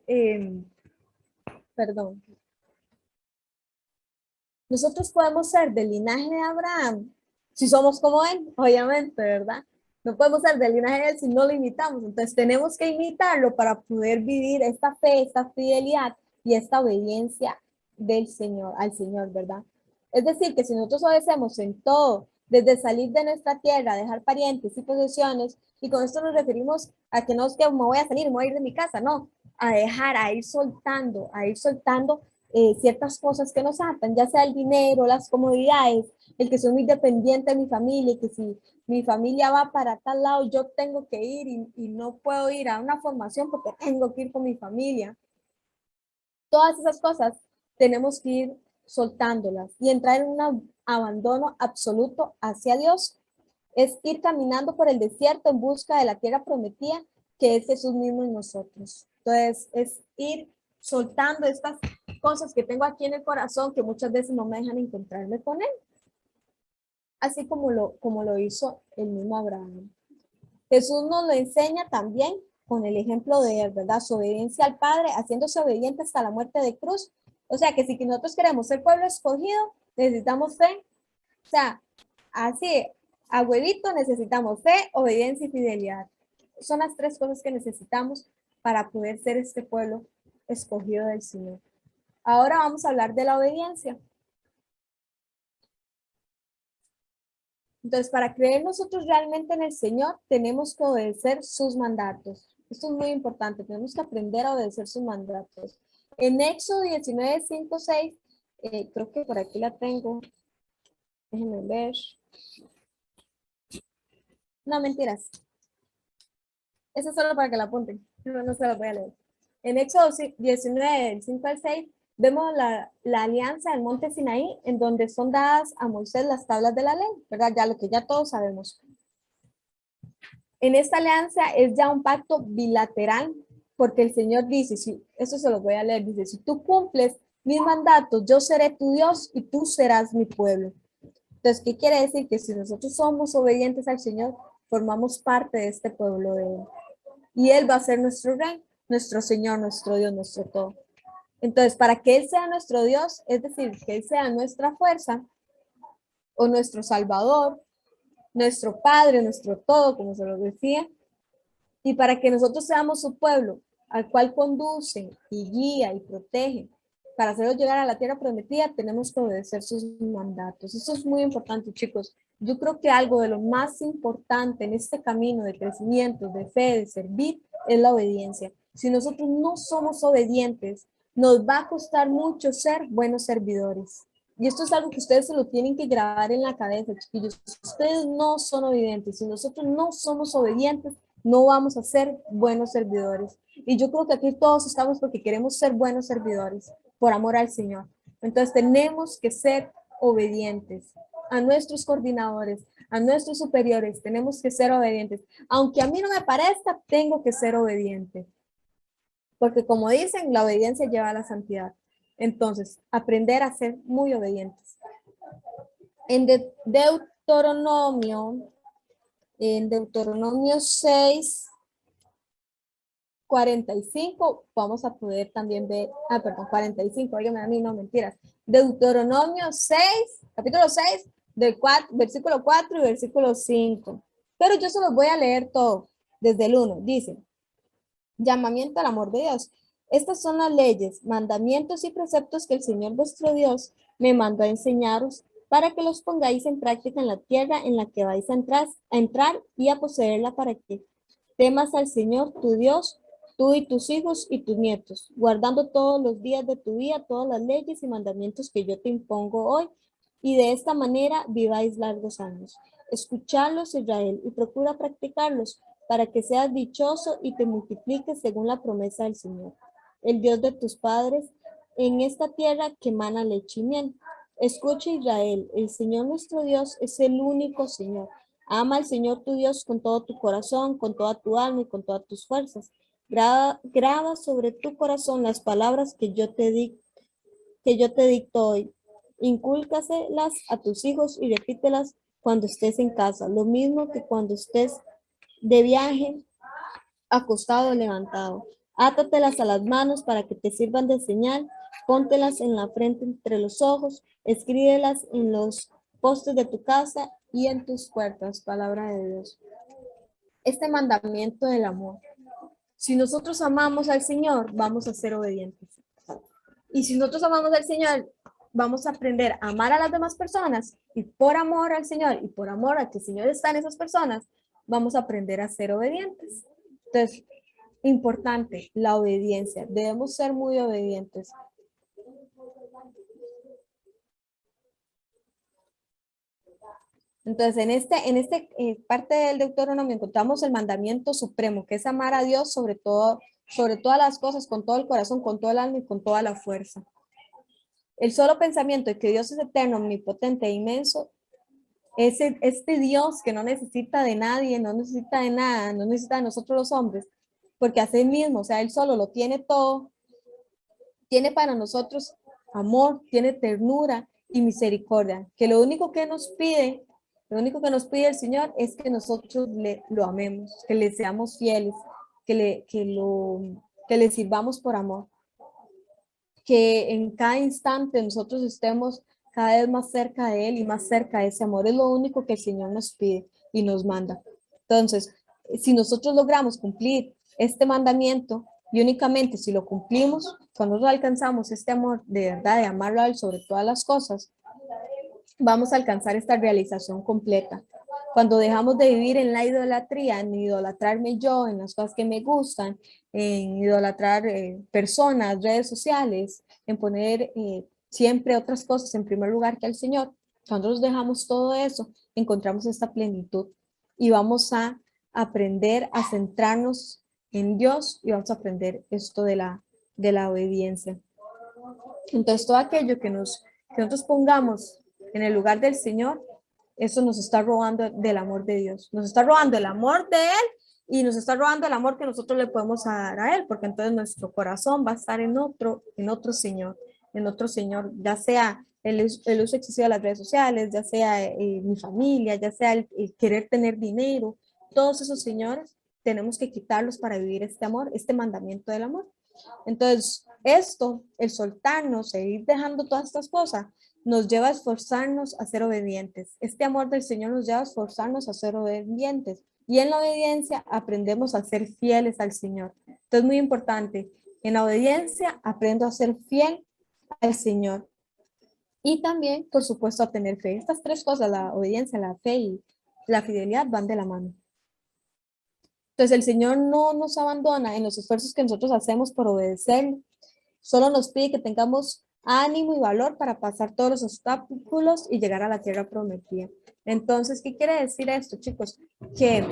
nosotros podemos ser del linaje de Abraham si somos como él, obviamente, ¿verdad? No podemos ser del linaje de él si no lo imitamos. Entonces tenemos que imitarlo para poder vivir esta fe, esta fidelidad y esta obediencia del Señor, al Señor, ¿verdad? Es decir, que si nosotros obedecemos en todo, desde salir de nuestra tierra, dejar parientes y posesiones, y con esto nos referimos a que no es que me voy a salir, me voy a ir de mi casa, no, a ir soltando ciertas cosas que nos atan, ya sea el dinero, las comodidades, el que soy muy dependiente de mi familia, y que si mi familia va para tal lado, yo tengo que ir y no puedo ir a una formación porque tengo que ir con mi familia. Todas esas cosas tenemos que ir soltándolas y entrar en un abandono absoluto hacia Dios. Es ir caminando por el desierto en busca de la tierra prometida, que es Jesús mismo en nosotros. Entonces, es ir soltando estas cosas que tengo aquí en el corazón que muchas veces no me dejan encontrarme con Él. Así como lo hizo el mismo Abraham. Jesús nos lo enseña también con el ejemplo de él, ¿verdad? Su obediencia al Padre, haciéndose obediente hasta la muerte de cruz. O sea, que si nosotros queremos ser pueblo escogido, necesitamos fe. O sea, así, a huevito necesitamos fe, obediencia y fidelidad. Son las tres cosas que necesitamos para poder ser este pueblo escogido del Señor. Ahora vamos a hablar de la obediencia. Entonces, para creer nosotros realmente en el Señor, tenemos que obedecer sus mandatos. Esto es muy importante, tenemos que aprender a obedecer sus mandatos. En Éxodo 19, 5, 6, creo que por aquí la tengo. Déjenme ver. No, mentiras. Eso es solo para que la apunten. No se la voy a leer. En Éxodo 19, del 5 al 6, vemos la alianza del monte Sinaí, en donde son dadas a Moisés las tablas de la ley, ¿verdad? Ya lo que ya todos sabemos. En esta alianza es ya un pacto bilateral, porque el Señor dice, eso se lo voy a leer, dice, si tú cumples mis mandatos, yo seré tu Dios y tú serás mi pueblo. Entonces, ¿qué quiere decir? Que si nosotros somos obedientes al Señor, formamos parte de este pueblo de Él. Y Él va a ser nuestro rey, nuestro Señor, nuestro Dios, nuestro todo. Entonces, para que Él sea nuestro Dios, es decir, que Él sea nuestra fuerza o nuestro Salvador, nuestro Padre, nuestro todo, como se lo decía, y para que nosotros seamos su pueblo, al cual conduce y guía y protege, para hacerlo llegar a la tierra prometida, tenemos que obedecer sus mandatos. Eso es muy importante, chicos. Yo creo que algo de lo más importante en este camino de crecimiento, de fe, de servir, es la obediencia. Si nosotros no somos obedientes, nos va a costar mucho ser buenos servidores. Y esto es algo que ustedes se lo tienen que grabar en la cabeza, chiquillos. Si ustedes no son obedientes, si nosotros no somos obedientes, no vamos a ser buenos servidores. Y yo creo que aquí todos estamos porque queremos ser buenos servidores, por amor al Señor. Entonces tenemos que ser obedientes a nuestros coordinadores, a nuestros superiores, tenemos que ser obedientes. Aunque a mí no me parezca, tengo que ser obediente. Porque como dicen, la obediencia lleva a la santidad. Entonces, aprender a ser muy obedientes. En Deuteronomio 6, 45, vamos a poder también ver, 45, oiganme a mí, no, mentiras. Deuteronomio 6, capítulo 6, versículo 4 y versículo 5. Pero yo se los voy a leer todo, desde el 1, dice, llamamiento al amor de Dios. Estas son las leyes, mandamientos y preceptos que el Señor vuestro Dios me mandó a enseñaros para que los pongáis en práctica en la tierra en la que vais a entrar y a poseerla, para que temas al Señor tu Dios, tú y tus hijos y tus nietos, guardando todos los días de tu vida todas las leyes y mandamientos que yo te impongo hoy, y de esta manera viváis largos años. Escuchadlos, Israel, y procura practicarlos, para que seas dichoso y te multipliques según la promesa del Señor, el Dios de tus padres, en esta tierra que emana leche y miel. Escucha, Israel, el Señor nuestro Dios es el único Señor. Ama al Señor tu Dios con todo tu corazón, con toda tu alma y con todas tus fuerzas. Graba sobre tu corazón las palabras que yo te dicto hoy. Incúlcaselas a tus hijos y repítelas cuando estés en casa, lo mismo que cuando estés de viaje, acostado o levantado. Átatelas a las manos para que te sirvan de señal. Póntelas en la frente entre los ojos. Escríbelas en los postes de tu casa y en tus puertas. Palabra de Dios. Este mandamiento del amor. Si nosotros amamos al Señor, vamos a ser obedientes. Y si nosotros amamos al Señor, vamos a aprender a amar a las demás personas. Y por amor al Señor y por amor a que el Señor está en esas personas, vamos a aprender a ser obedientes. Entonces, importante, la obediencia. Debemos ser muy obedientes. Entonces, en este parte del Deuteronomio encontramos el mandamiento supremo, que es amar a Dios sobre todo, sobre todas las cosas, con todo el corazón, con todo el alma y con toda la fuerza. El solo pensamiento de que Dios es eterno, omnipotente e inmenso, este Dios que no necesita de nadie, no necesita de nada, no necesita de nosotros los hombres, porque hace él mismo, o sea, él solo lo tiene todo, tiene para nosotros amor, tiene ternura y misericordia, que lo único que nos pide el Señor es que nosotros lo amemos, que le seamos fieles, que le sirvamos por amor, que en cada instante nosotros estemos cada vez más cerca de Él y más cerca de ese amor. Es lo único que el Señor nos pide y nos manda. Entonces, si nosotros logramos cumplir este mandamiento, y únicamente si lo cumplimos, cuando nosotros alcanzamos este amor de verdad, de amarlo a Él sobre todas las cosas, vamos a alcanzar esta realización completa. Cuando dejamos de vivir en la idolatría, en idolatrarme yo, en las cosas que me gustan, en idolatrar personas, redes sociales, en poner siempre otras cosas en primer lugar que al Señor, cuando nos dejamos todo eso, encontramos esta plenitud y vamos a aprender a centrarnos en Dios y vamos a aprender esto de la obediencia. Entonces, todo aquello que nosotros pongamos en el lugar del Señor, eso nos está robando del amor de Dios. Nos está robando el amor de Él y nos está robando el amor que nosotros le podemos dar a Él, porque entonces nuestro corazón va a estar en otro Señor, ya sea el uso excesivo de las redes sociales, ya sea mi familia, ya sea el querer tener dinero, todos esos señores tenemos que quitarlos para vivir este amor, este mandamiento del amor. Entonces, el soltarnos, el ir dejando todas estas cosas, nos lleva a esforzarnos a ser obedientes. Este amor del Señor nos lleva a esforzarnos a ser obedientes. Y en la obediencia aprendemos a ser fieles al Señor. Entonces, muy importante, en la obediencia aprendo a ser fiel al Señor. Y también, por supuesto, a tener fe. Estas tres cosas, la obediencia, la fe y la fidelidad, van de la mano. Entonces, el Señor no nos abandona en los esfuerzos que nosotros hacemos por obedecerle. Solo nos pide que tengamos ánimo y valor para pasar todos los obstáculos y llegar a la tierra prometida. Entonces, ¿qué quiere decir esto, chicos? Que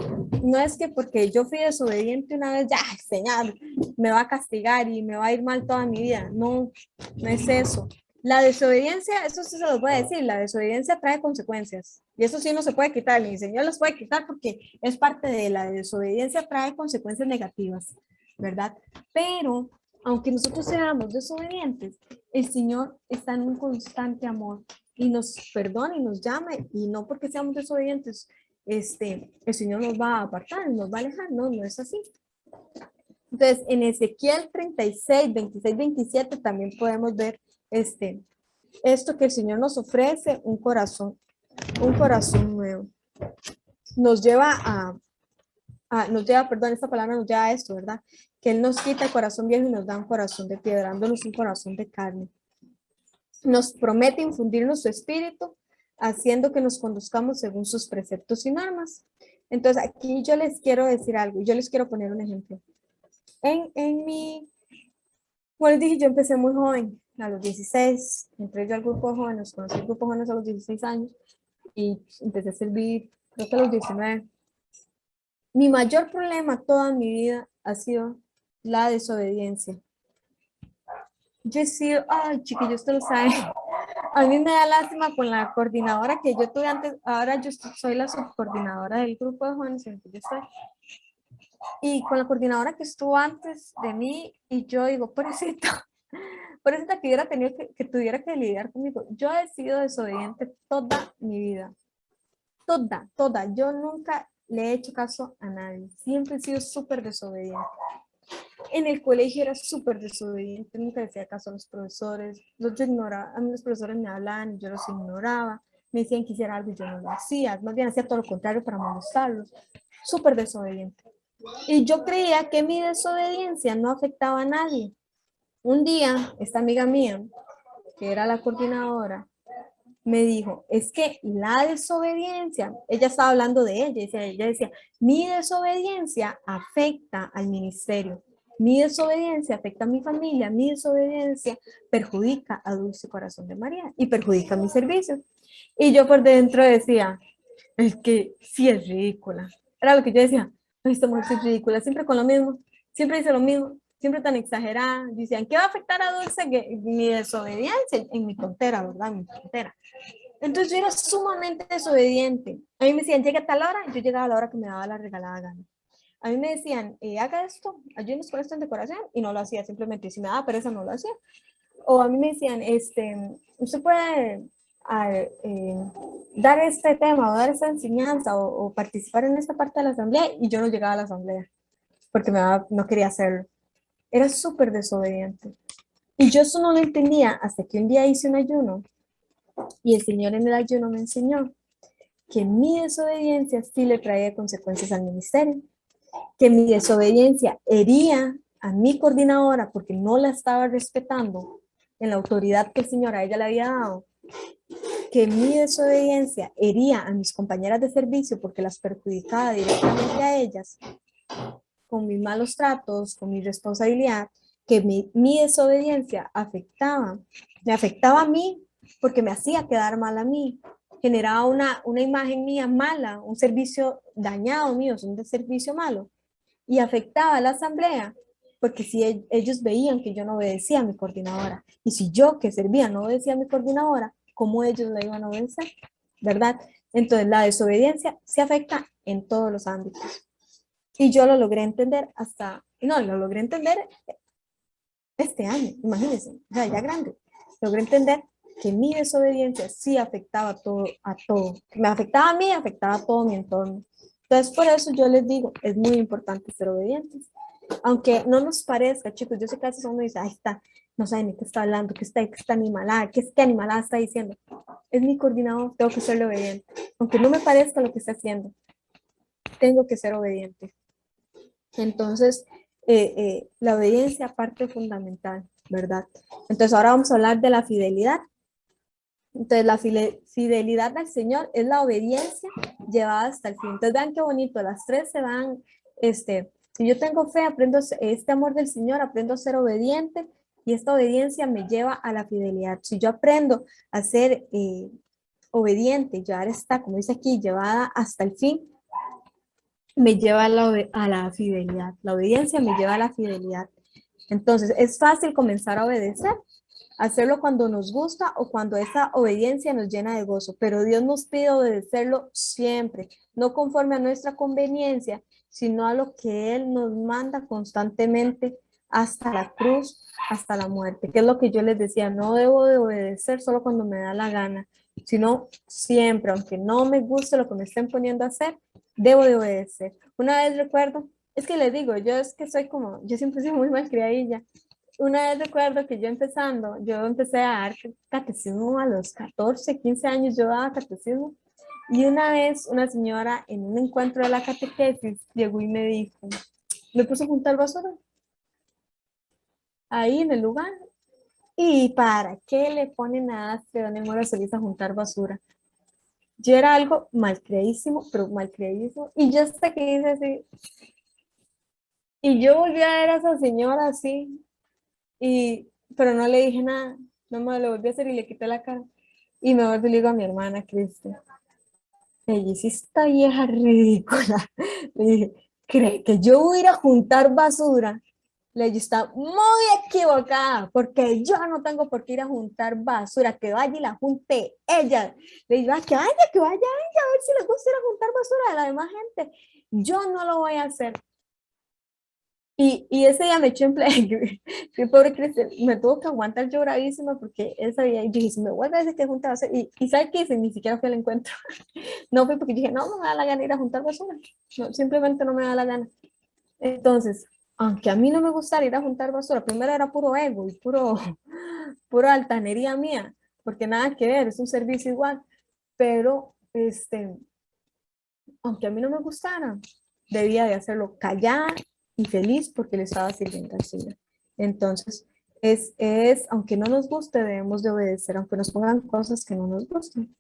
no es que porque yo fui desobediente una vez, ya, Señor, me va a castigar y me va a ir mal toda mi vida. No, no es eso. La desobediencia, eso sí se los voy a decir, la desobediencia trae consecuencias. Y eso sí no se puede quitar, ni el Señor los puede quitar porque es parte de la desobediencia, trae consecuencias negativas, ¿verdad? Pero aunque nosotros seamos desobedientes, el Señor está en un constante amor y nos perdona y nos llama, y no porque seamos desobedientes, el Señor nos va a apartar, nos va a alejar, no es así. Entonces, en Ezequiel 36, 26, 27 también podemos ver esto que el Señor nos ofrece, un corazón nuevo. Nos lleva esta palabra nos lleva a esto, ¿verdad? Que Él nos quita el corazón viejo y nos da un corazón de piedra, dándonos un corazón de carne. Nos promete infundirnos su espíritu, haciendo que nos conduzcamos según sus preceptos y normas. Entonces, aquí yo les quiero decir algo, yo les quiero poner un ejemplo. Como les dije, yo empecé muy joven, a los 16, entré yo al grupo de jóvenes, conocí el grupo de jóvenes a los 16 años y empecé a servir, creo que a los 19. Mi mayor problema toda mi vida ha sido la desobediencia. Yo he sido, ay, chiquillos, usted lo sabe, a mí me da lástima con la coordinadora que yo tuve antes, ahora yo soy la subcoordinadora del grupo de jóvenes en el que yo estoy. Y con la coordinadora que estuvo antes de mí, y yo digo, pobrecita que hubiera tenido que tuviera que lidiar conmigo. Yo he sido desobediente toda mi vida. Toda. Yo nunca le he hecho caso a nadie. Siempre he sido súper desobediente. En el colegio era súper desobediente. Nunca le hacía caso a los profesores. Los ignoraba. A mí los profesores me hablaban y yo los ignoraba. Me decían que hiciera algo y yo no lo hacía. Más bien hacía todo lo contrario para molestarlos. Súper desobediente. Y yo creía que mi desobediencia no afectaba a nadie. Un día, esta amiga mía, que era la coordinadora, me dijo, es que la desobediencia, ella estaba hablando de ella decía, mi desobediencia afecta al ministerio, mi desobediencia afecta a mi familia, mi desobediencia perjudica a Dulce Corazón de María y perjudica mi servicio. Y yo por dentro decía, es que sí es ridícula. Era lo que yo decía, esta mujer es ridícula, siempre con lo mismo, siempre dice lo mismo. siempre tan exagerada. Decían, ¿qué va a afectar a Dulce? Que mi desobediencia en mi tontera, ¿verdad? En mi tontera. Entonces yo era sumamente desobediente. A mí me decían, llega a tal hora, yo llegaba a la hora que me daba la regalada gana. A mí me decían, haga esto, ayúdenos con esto en decoración, y no lo hacía, simplemente si me daba pereza no lo hacía. O a mí me decían, usted puede dar este tema o dar esta enseñanza o participar en esta parte de la asamblea, y yo no llegaba a la asamblea porque no quería hacerlo. Era súper desobediente. Y yo eso no lo entendía hasta que un día hice un ayuno y el Señor en el ayuno me enseñó que mi desobediencia sí le traía consecuencias al ministerio, que mi desobediencia hería a mi coordinadora porque no la estaba respetando en la autoridad que el Señor a ella le había dado, que mi desobediencia hería a mis compañeras de servicio porque las perjudicaba directamente a ellas con mis malos tratos, con mi responsabilidad, que mi desobediencia me afectaba a mí porque me hacía quedar mal a mí, generaba una imagen mía mala, un servicio dañado mío, un servicio malo, y afectaba a la asamblea, porque si ellos veían que yo no obedecía a mi coordinadora, y si yo que servía no obedecía a mi coordinadora, ¿cómo ellos la iban a obedecer? ¿Verdad? Entonces la desobediencia se afecta en todos los ámbitos. Y yo lo logré entender lo logré entender este año, imagínense, o sea, ya grande. Logré entender que mi desobediencia sí afectaba a todo. Me afectaba a mí, afectaba a todo mi entorno. Entonces, por eso yo les digo, es muy importante ser obedientes. Aunque no nos parezca, chicos, yo sé que a veces uno dice, ahí está, no sabe ni qué está hablando, qué está animalada, qué animalada está diciendo. Es mi coordinador, tengo que ser obediente. Aunque no me parezca lo que está haciendo, tengo que ser obediente. Entonces, la obediencia parte fundamental, ¿verdad? Entonces, ahora vamos a hablar de la fidelidad. Entonces, la fidelidad al Señor es la obediencia llevada hasta el fin. Entonces, vean qué bonito, las tres se van, si yo tengo fe, aprendo este amor del Señor, aprendo a ser obediente y esta obediencia me lleva a la fidelidad. Si yo aprendo a ser obediente, llevar esta, como dice aquí, llevada hasta el fin, me lleva a la fidelidad. La obediencia me lleva a la fidelidad. Entonces, es fácil comenzar a obedecer, hacerlo cuando nos gusta o cuando esa obediencia nos llena de gozo, pero Dios nos pide obedecerlo siempre, no conforme a nuestra conveniencia, sino a lo que Él nos manda constantemente hasta la cruz, hasta la muerte, que es lo que yo les decía, no debo de obedecer solo cuando me da la gana, sino siempre, aunque no me guste lo que me estén poniendo a hacer, debo de obedecer. Una vez recuerdo, es que les digo, yo es que soy como, yo siempre soy muy malcriadilla. Una vez recuerdo que yo empecé a dar catecismo a los 14, 15 años, yo daba catecismo. Y una vez una señora en un encuentro de la catequesis llegó y me dijo, me puso a juntar basura ahí en el lugar. ¿Y para qué le ponen a Esteban Mora Solís a juntar basura? Yo era algo malcreísimo, pero malcreísimo. Y yo hasta que hice así. Y yo volví a ver a esa señora así. Pero no le dije nada. No me lo volví a hacer y le quité la cara. Y me volví y le digo a mi hermana, Cristi. Ella sí esta vieja ridícula. Le dije, ¿cree que yo voy a ir a juntar basura? Le dije, está muy equivocada, porque yo no tengo por qué ir a juntar basura, que vaya y la junte ella. Le digo, que vaya ella, a ver si le gusta ir a juntar basura de la demás gente. Yo no lo voy a hacer. Y ese día me eché en play, que pobre Cristian, me tuvo que aguantar yo bravísima porque esa día yo dije, si me vuelve a decir que junta basura, y ¿sabe qué hice? Ni siquiera fui al encuentro. No fui porque dije, no me da la gana ir a juntar basura. No, simplemente no me da la gana. Entonces, aunque a mí no me gustara ir a juntar basura, primero era puro ego y puro altanería mía, porque nada que ver, es un servicio igual, pero aunque a mí no me gustara, debía de hacerlo callada y feliz porque le estaba sirviendo al Señor. Entonces, aunque no nos guste, debemos de obedecer, aunque nos pongan cosas que no nos gusten.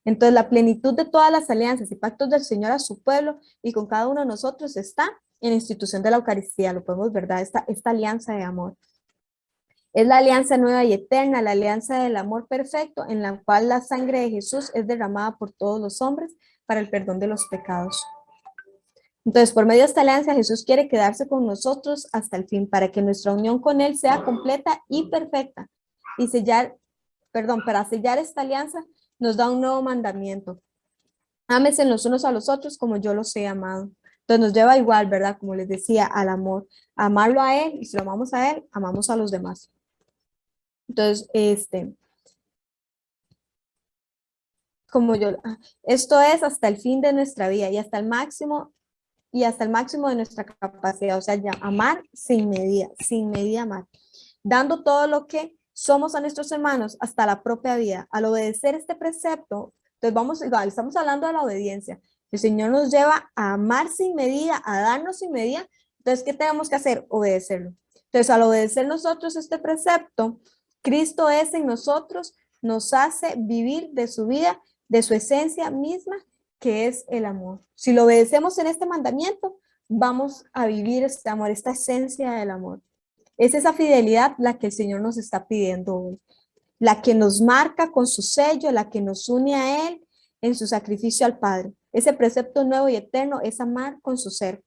Entonces, la plenitud de todas las alianzas y pactos del Señor a su pueblo y con cada uno de nosotros está en la institución de la Eucaristía. Lo podemos ver, ¿verdad? Esta alianza de amor. Es la alianza nueva y eterna, la alianza del amor perfecto, en la cual la sangre de Jesús es derramada por todos los hombres para el perdón de los pecados. Entonces, por medio de esta alianza, Jesús quiere quedarse con nosotros hasta el fin, para que nuestra unión con Él sea completa y perfecta. Y para sellar esta alianza, nos da un nuevo mandamiento. Ámense los unos a los otros como yo los he amado. Entonces nos lleva igual, ¿verdad? Como les decía, al amor. Amarlo a Él, y si lo amamos a Él, amamos a los demás. Entonces, esto es hasta el fin de nuestra vida y hasta el máximo de nuestra capacidad, o sea, ya amar sin medida amar, dando todo lo que somos a nuestros hermanos hasta la propia vida. Al obedecer este precepto, entonces estamos hablando de la obediencia. El Señor nos lleva a amar sin medida, a darnos sin medida. Entonces, ¿qué tenemos que hacer? Obedecerlo. Entonces, al obedecer nosotros este precepto, Cristo es en nosotros, nos hace vivir de su vida, de su esencia misma, que es el amor. Si lo obedecemos en este mandamiento, vamos a vivir este amor, esta esencia del amor. Es esa fidelidad la que el Señor nos está pidiendo hoy, la que nos marca con su sello, la que nos une a Él en su sacrificio al Padre. Ese precepto nuevo y eterno es amar con su ser,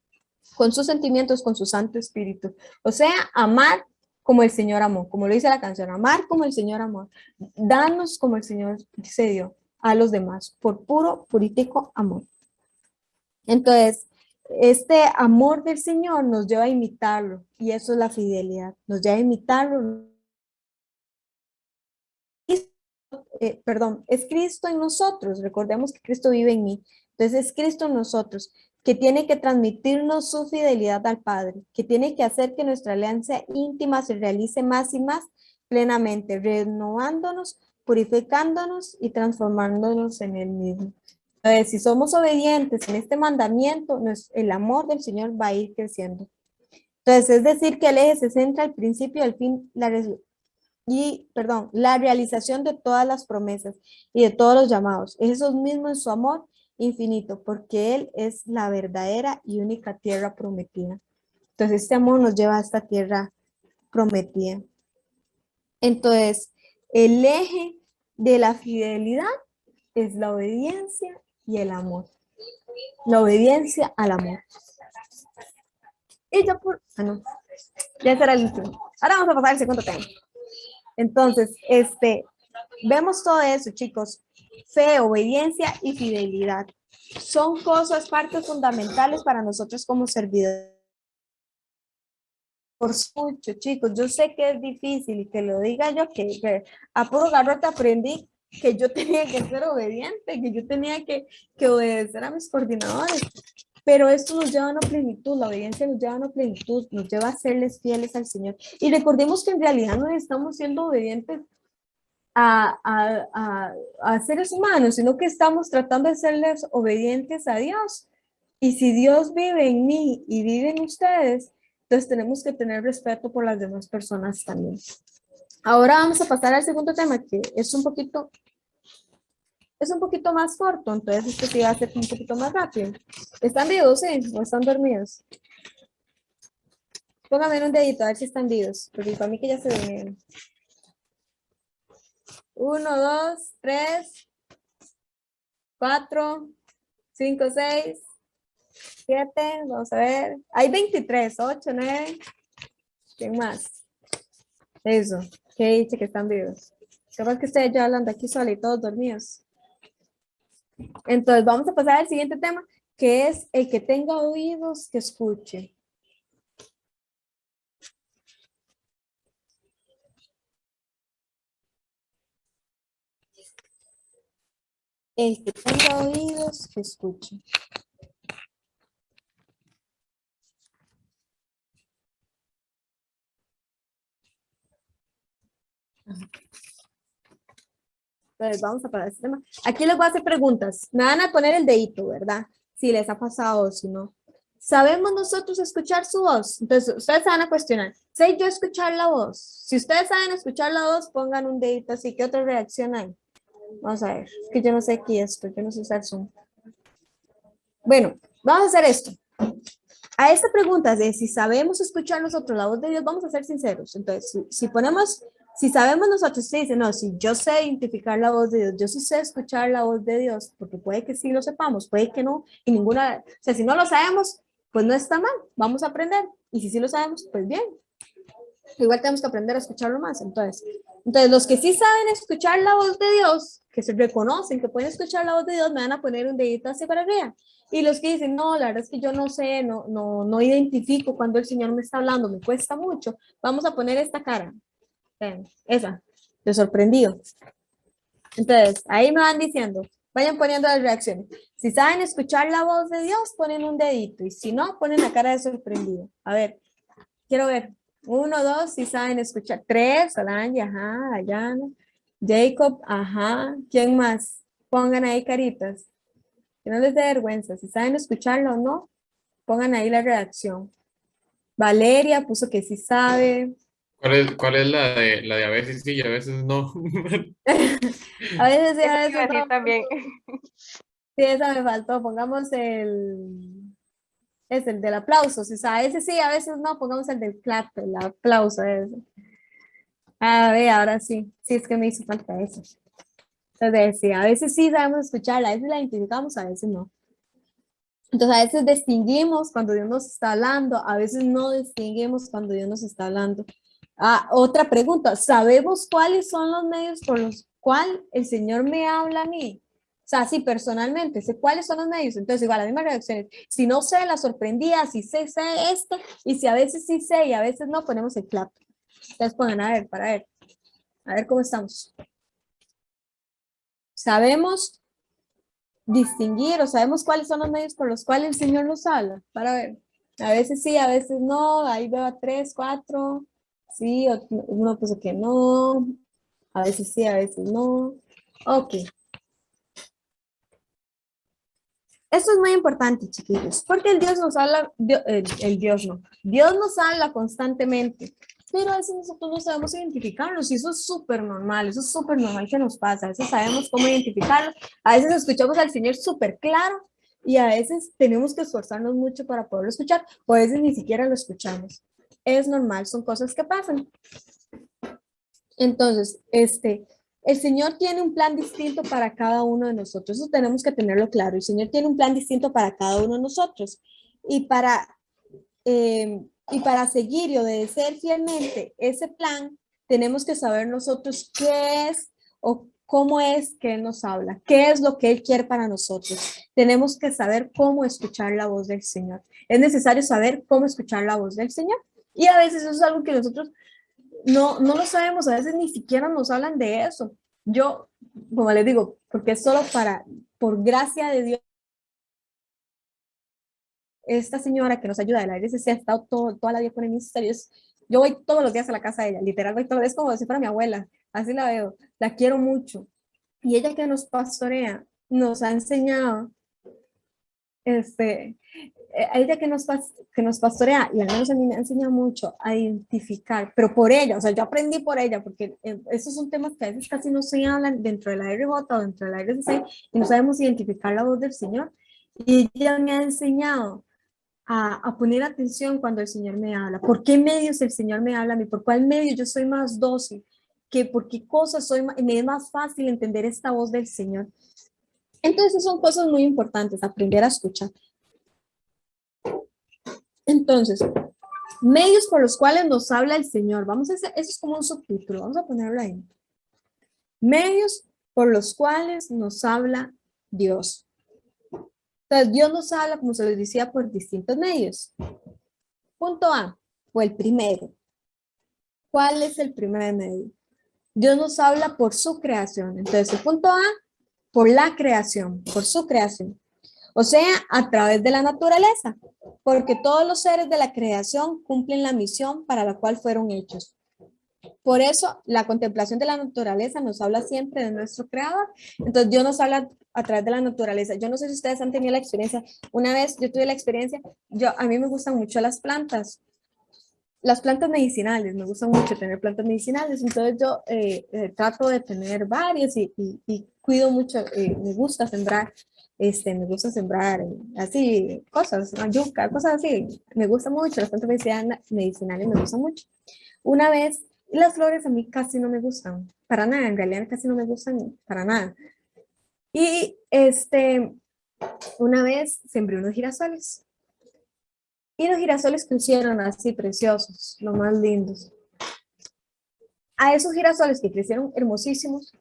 con sus sentimientos, con su Santo Espíritu. O sea, amar como el Señor amó, como lo dice la canción, amar como el Señor amó, darnos como el Señor se dio a los demás, por puro, purítico amor. Entonces, este amor del Señor nos lleva a imitarlo, y eso es la fidelidad, nos lleva a imitarlo. Es Cristo en nosotros, recordemos que Cristo vive en mí, entonces es Cristo en nosotros, que tiene que transmitirnos su fidelidad al Padre, que tiene que hacer que nuestra alianza íntima se realice más y más plenamente, renovándonos, purificándonos y transformándonos en Él mismo. Entonces, si somos obedientes en este mandamiento, el amor del Señor va a ir creciendo. Entonces, es decir, que el eje se centra al principio y al fin, la realización de todas las promesas y de todos los llamados. Eso mismo en su amor infinito, porque Él es la verdadera y única tierra prometida. Entonces, este amor nos lleva a esta tierra prometida. Entonces, el eje de la fidelidad es la obediencia y el amor. La obediencia al amor. Y ya será el último. Ahora vamos a pasar al segundo tema. Entonces, vemos todo eso, chicos. Fe, obediencia y fidelidad. Son partes fundamentales para nosotros como servidores. Por mucho, chicos, yo sé que es difícil y que lo diga yo, que a puro garrote aprendí que yo tenía que ser obediente, que yo tenía que obedecer a mis coordinadores. Pero esto nos lleva a una plenitud, la obediencia nos lleva a una plenitud, nos lleva a serles fieles al Señor. Y recordemos que en realidad no estamos siendo obedientes a seres humanos, sino que estamos tratando de serles obedientes a Dios. Y si Dios vive en mí y vive en ustedes, entonces tenemos que tener respeto por las demás personas también. Ahora vamos a pasar al segundo tema, que es un poquito más corto, entonces esto sí va a ser un poquito más rápido. ¿Están vivos, sí? ¿O están dormidos? Póngame un dedito a ver si están vivos, porque para mí que ya se durmieron. 1, 2, 3, 4, 5, 6, 7, vamos a ver. Hay 23, 8, 9. ¿Quién más? Eso, que dice que están vivos. Capaz que ustedes ya hablan de aquí sola y todos dormidos. Entonces vamos a pasar al siguiente tema, que es el que tenga oídos que escuche. El que tenga oídos que escuche. Entonces vamos a pasar este tema. Aquí les voy a hacer preguntas. Me van a poner el dedito, ¿verdad? Si les ha pasado o si no. ¿Sabemos nosotros escuchar su voz? Entonces ustedes se van a cuestionar. ¿Sé yo escuchar la voz? Si ustedes saben escuchar la voz, pongan un dedito así. ¿Qué otra reacción hay? Vamos a ver. Es que yo no sé aquí esto. Yo no sé usar Zoom. Bueno, vamos a hacer esto. A esta pregunta de si sabemos escuchar nosotros la voz de Dios, vamos a ser sinceros. Entonces, si sabemos nosotros, se dice, no, si yo sé identificar la voz de Dios, yo sí sé escuchar la voz de Dios, porque puede que sí lo sepamos, puede que no, y ninguna, o sea, si no lo sabemos, pues no está mal, vamos a aprender. Y si sí lo sabemos, pues bien. Igual tenemos que aprender a escucharlo más. Entonces, los que sí saben escuchar la voz de Dios, que se reconocen que pueden escuchar la voz de Dios, me van a poner un dedito hacia para arriba. Y los que dicen, no, la verdad es que yo no sé, no identifico cuando el Señor me está hablando, me cuesta mucho, vamos a poner esta cara. Ven, esa, de sorprendido. Entonces, ahí me van diciendo, vayan poniendo las reacciones. Si saben escuchar la voz de Dios, ponen un dedito. Y si no, ponen la cara de sorprendido. A ver, quiero ver. 1, 2, si saben escuchar. 3, Solange, ajá, Dayana. Jacob, ajá. ¿Quién más? Pongan ahí caritas. Que no les dé vergüenza. Si saben escucharlo o no, pongan ahí la reacción. Valeria puso que sí sabe. ¿Cuál es la de a veces sí y a veces no? A veces sí, a Eso iba a veces decir no. también. Sí, esa me faltó. Pongamos el del aplauso. Si sabe, ese sí, a veces no. Pongamos el del clap, el aplauso. Ese. A ver, ahora sí. Sí, es que me hizo falta eso. Entonces, sí, a veces sí sabemos escucharla, a veces la identificamos, a veces no. Entonces, a veces distinguimos cuando Dios nos está hablando, a veces no distinguimos cuando Dios nos está hablando. Otra pregunta, ¿sabemos cuáles son los medios por los cuales el Señor me habla a mí? O sea, sí, personalmente, sé cuáles son los medios. Entonces, igual, las mismas reacciones. Si no sé, la sorprendida, si sé esto, y si a veces sí sé y a veces no, ponemos el clap. Entonces, pongan a ver, para ver, a ver cómo estamos. Sabemos distinguir o sabemos cuáles son los medios por los cuales el Señor nos habla, para ver. A veces sí, a veces no, ahí veo a 3, 4, sí, uno puso que no, a veces sí, a veces no. Ok. Esto es muy importante, chiquillos, porque el Dios nos habla, el Dios no, Dios nos habla constantemente, pero a veces nosotros no sabemos identificarlos y eso es súper normal, eso es súper normal que nos pasa, a veces sabemos cómo identificarlos, a veces escuchamos al Señor súper claro y a veces tenemos que esforzarnos mucho para poderlo escuchar o a veces ni siquiera lo escuchamos. Es normal, son cosas que pasan. Entonces, el Señor tiene un plan distinto para cada uno de nosotros. Eso tenemos que tenerlo claro. El Señor tiene un plan distinto para cada uno de nosotros. Y para seguir y obedecer fielmente ese plan, tenemos que saber nosotros qué es o cómo es que Él nos habla, qué es lo que Él quiere para nosotros. Tenemos que saber cómo escuchar la voz del Señor. Es necesario saber cómo escuchar la voz del Señor. Y a veces eso es algo que nosotros no lo sabemos, a veces ni siquiera nos hablan de eso. Yo, como les digo, porque es solo por gracia de Dios, esta señora que nos ayuda de la RCC ha estado toda la vida con el ministerio. Yo voy todos los días a la casa de ella, literal, voy todo, es como si fuera mi abuela, así la veo, la quiero mucho. Y ella que nos pastorea, nos ha enseñado, a ella que nos pastorea, y al menos a mí me ha enseñado mucho a identificar, pero por ella, o sea, yo aprendí por ella, porque esos son temas que a veces casi no se hablan dentro de la RJ o dentro de la RCC, y no sabemos identificar la voz del Señor. Y ella me ha enseñado a poner atención cuando el Señor me habla. ¿Por qué medios el Señor me habla a mí? ¿Por cuál medio yo soy más dócil? ¿Por qué cosas me es más fácil entender esta voz del Señor? Entonces son cosas muy importantes, aprender a escuchar. Entonces, medios por los cuales nos habla el Señor. Eso es como un subtítulo, vamos a ponerlo ahí. Medios por los cuales nos habla Dios. Entonces, Dios nos habla, como se les decía, por distintos medios. Punto A, o el primero. ¿Cuál es el primer medio? Dios nos habla por su creación. Entonces, el punto A, por la creación, por su creación. O sea, a través de la naturaleza, porque todos los seres de la creación cumplen la misión para la cual fueron hechos. Por eso, la contemplación de la naturaleza nos habla siempre de nuestro creador. Entonces, Dios nos habla a través de la naturaleza. Yo no sé si ustedes han tenido la experiencia. Una vez yo tuve la experiencia, a mí me gustan mucho las plantas medicinales, me gusta mucho tener plantas medicinales, entonces yo trato de tener varias y cuido mucho, me gusta sembrar así cosas, yuca, cosas así, me gusta mucho, las plantas medicinales me gustan mucho. Una vez, las flores a mí casi no me gustan, para nada, en realidad casi no me gustan para nada. Y una vez sembré unos girasoles. Y los girasoles crecieron así, preciosos, lo más lindos. A esos girasoles que crecieron hermosísimos,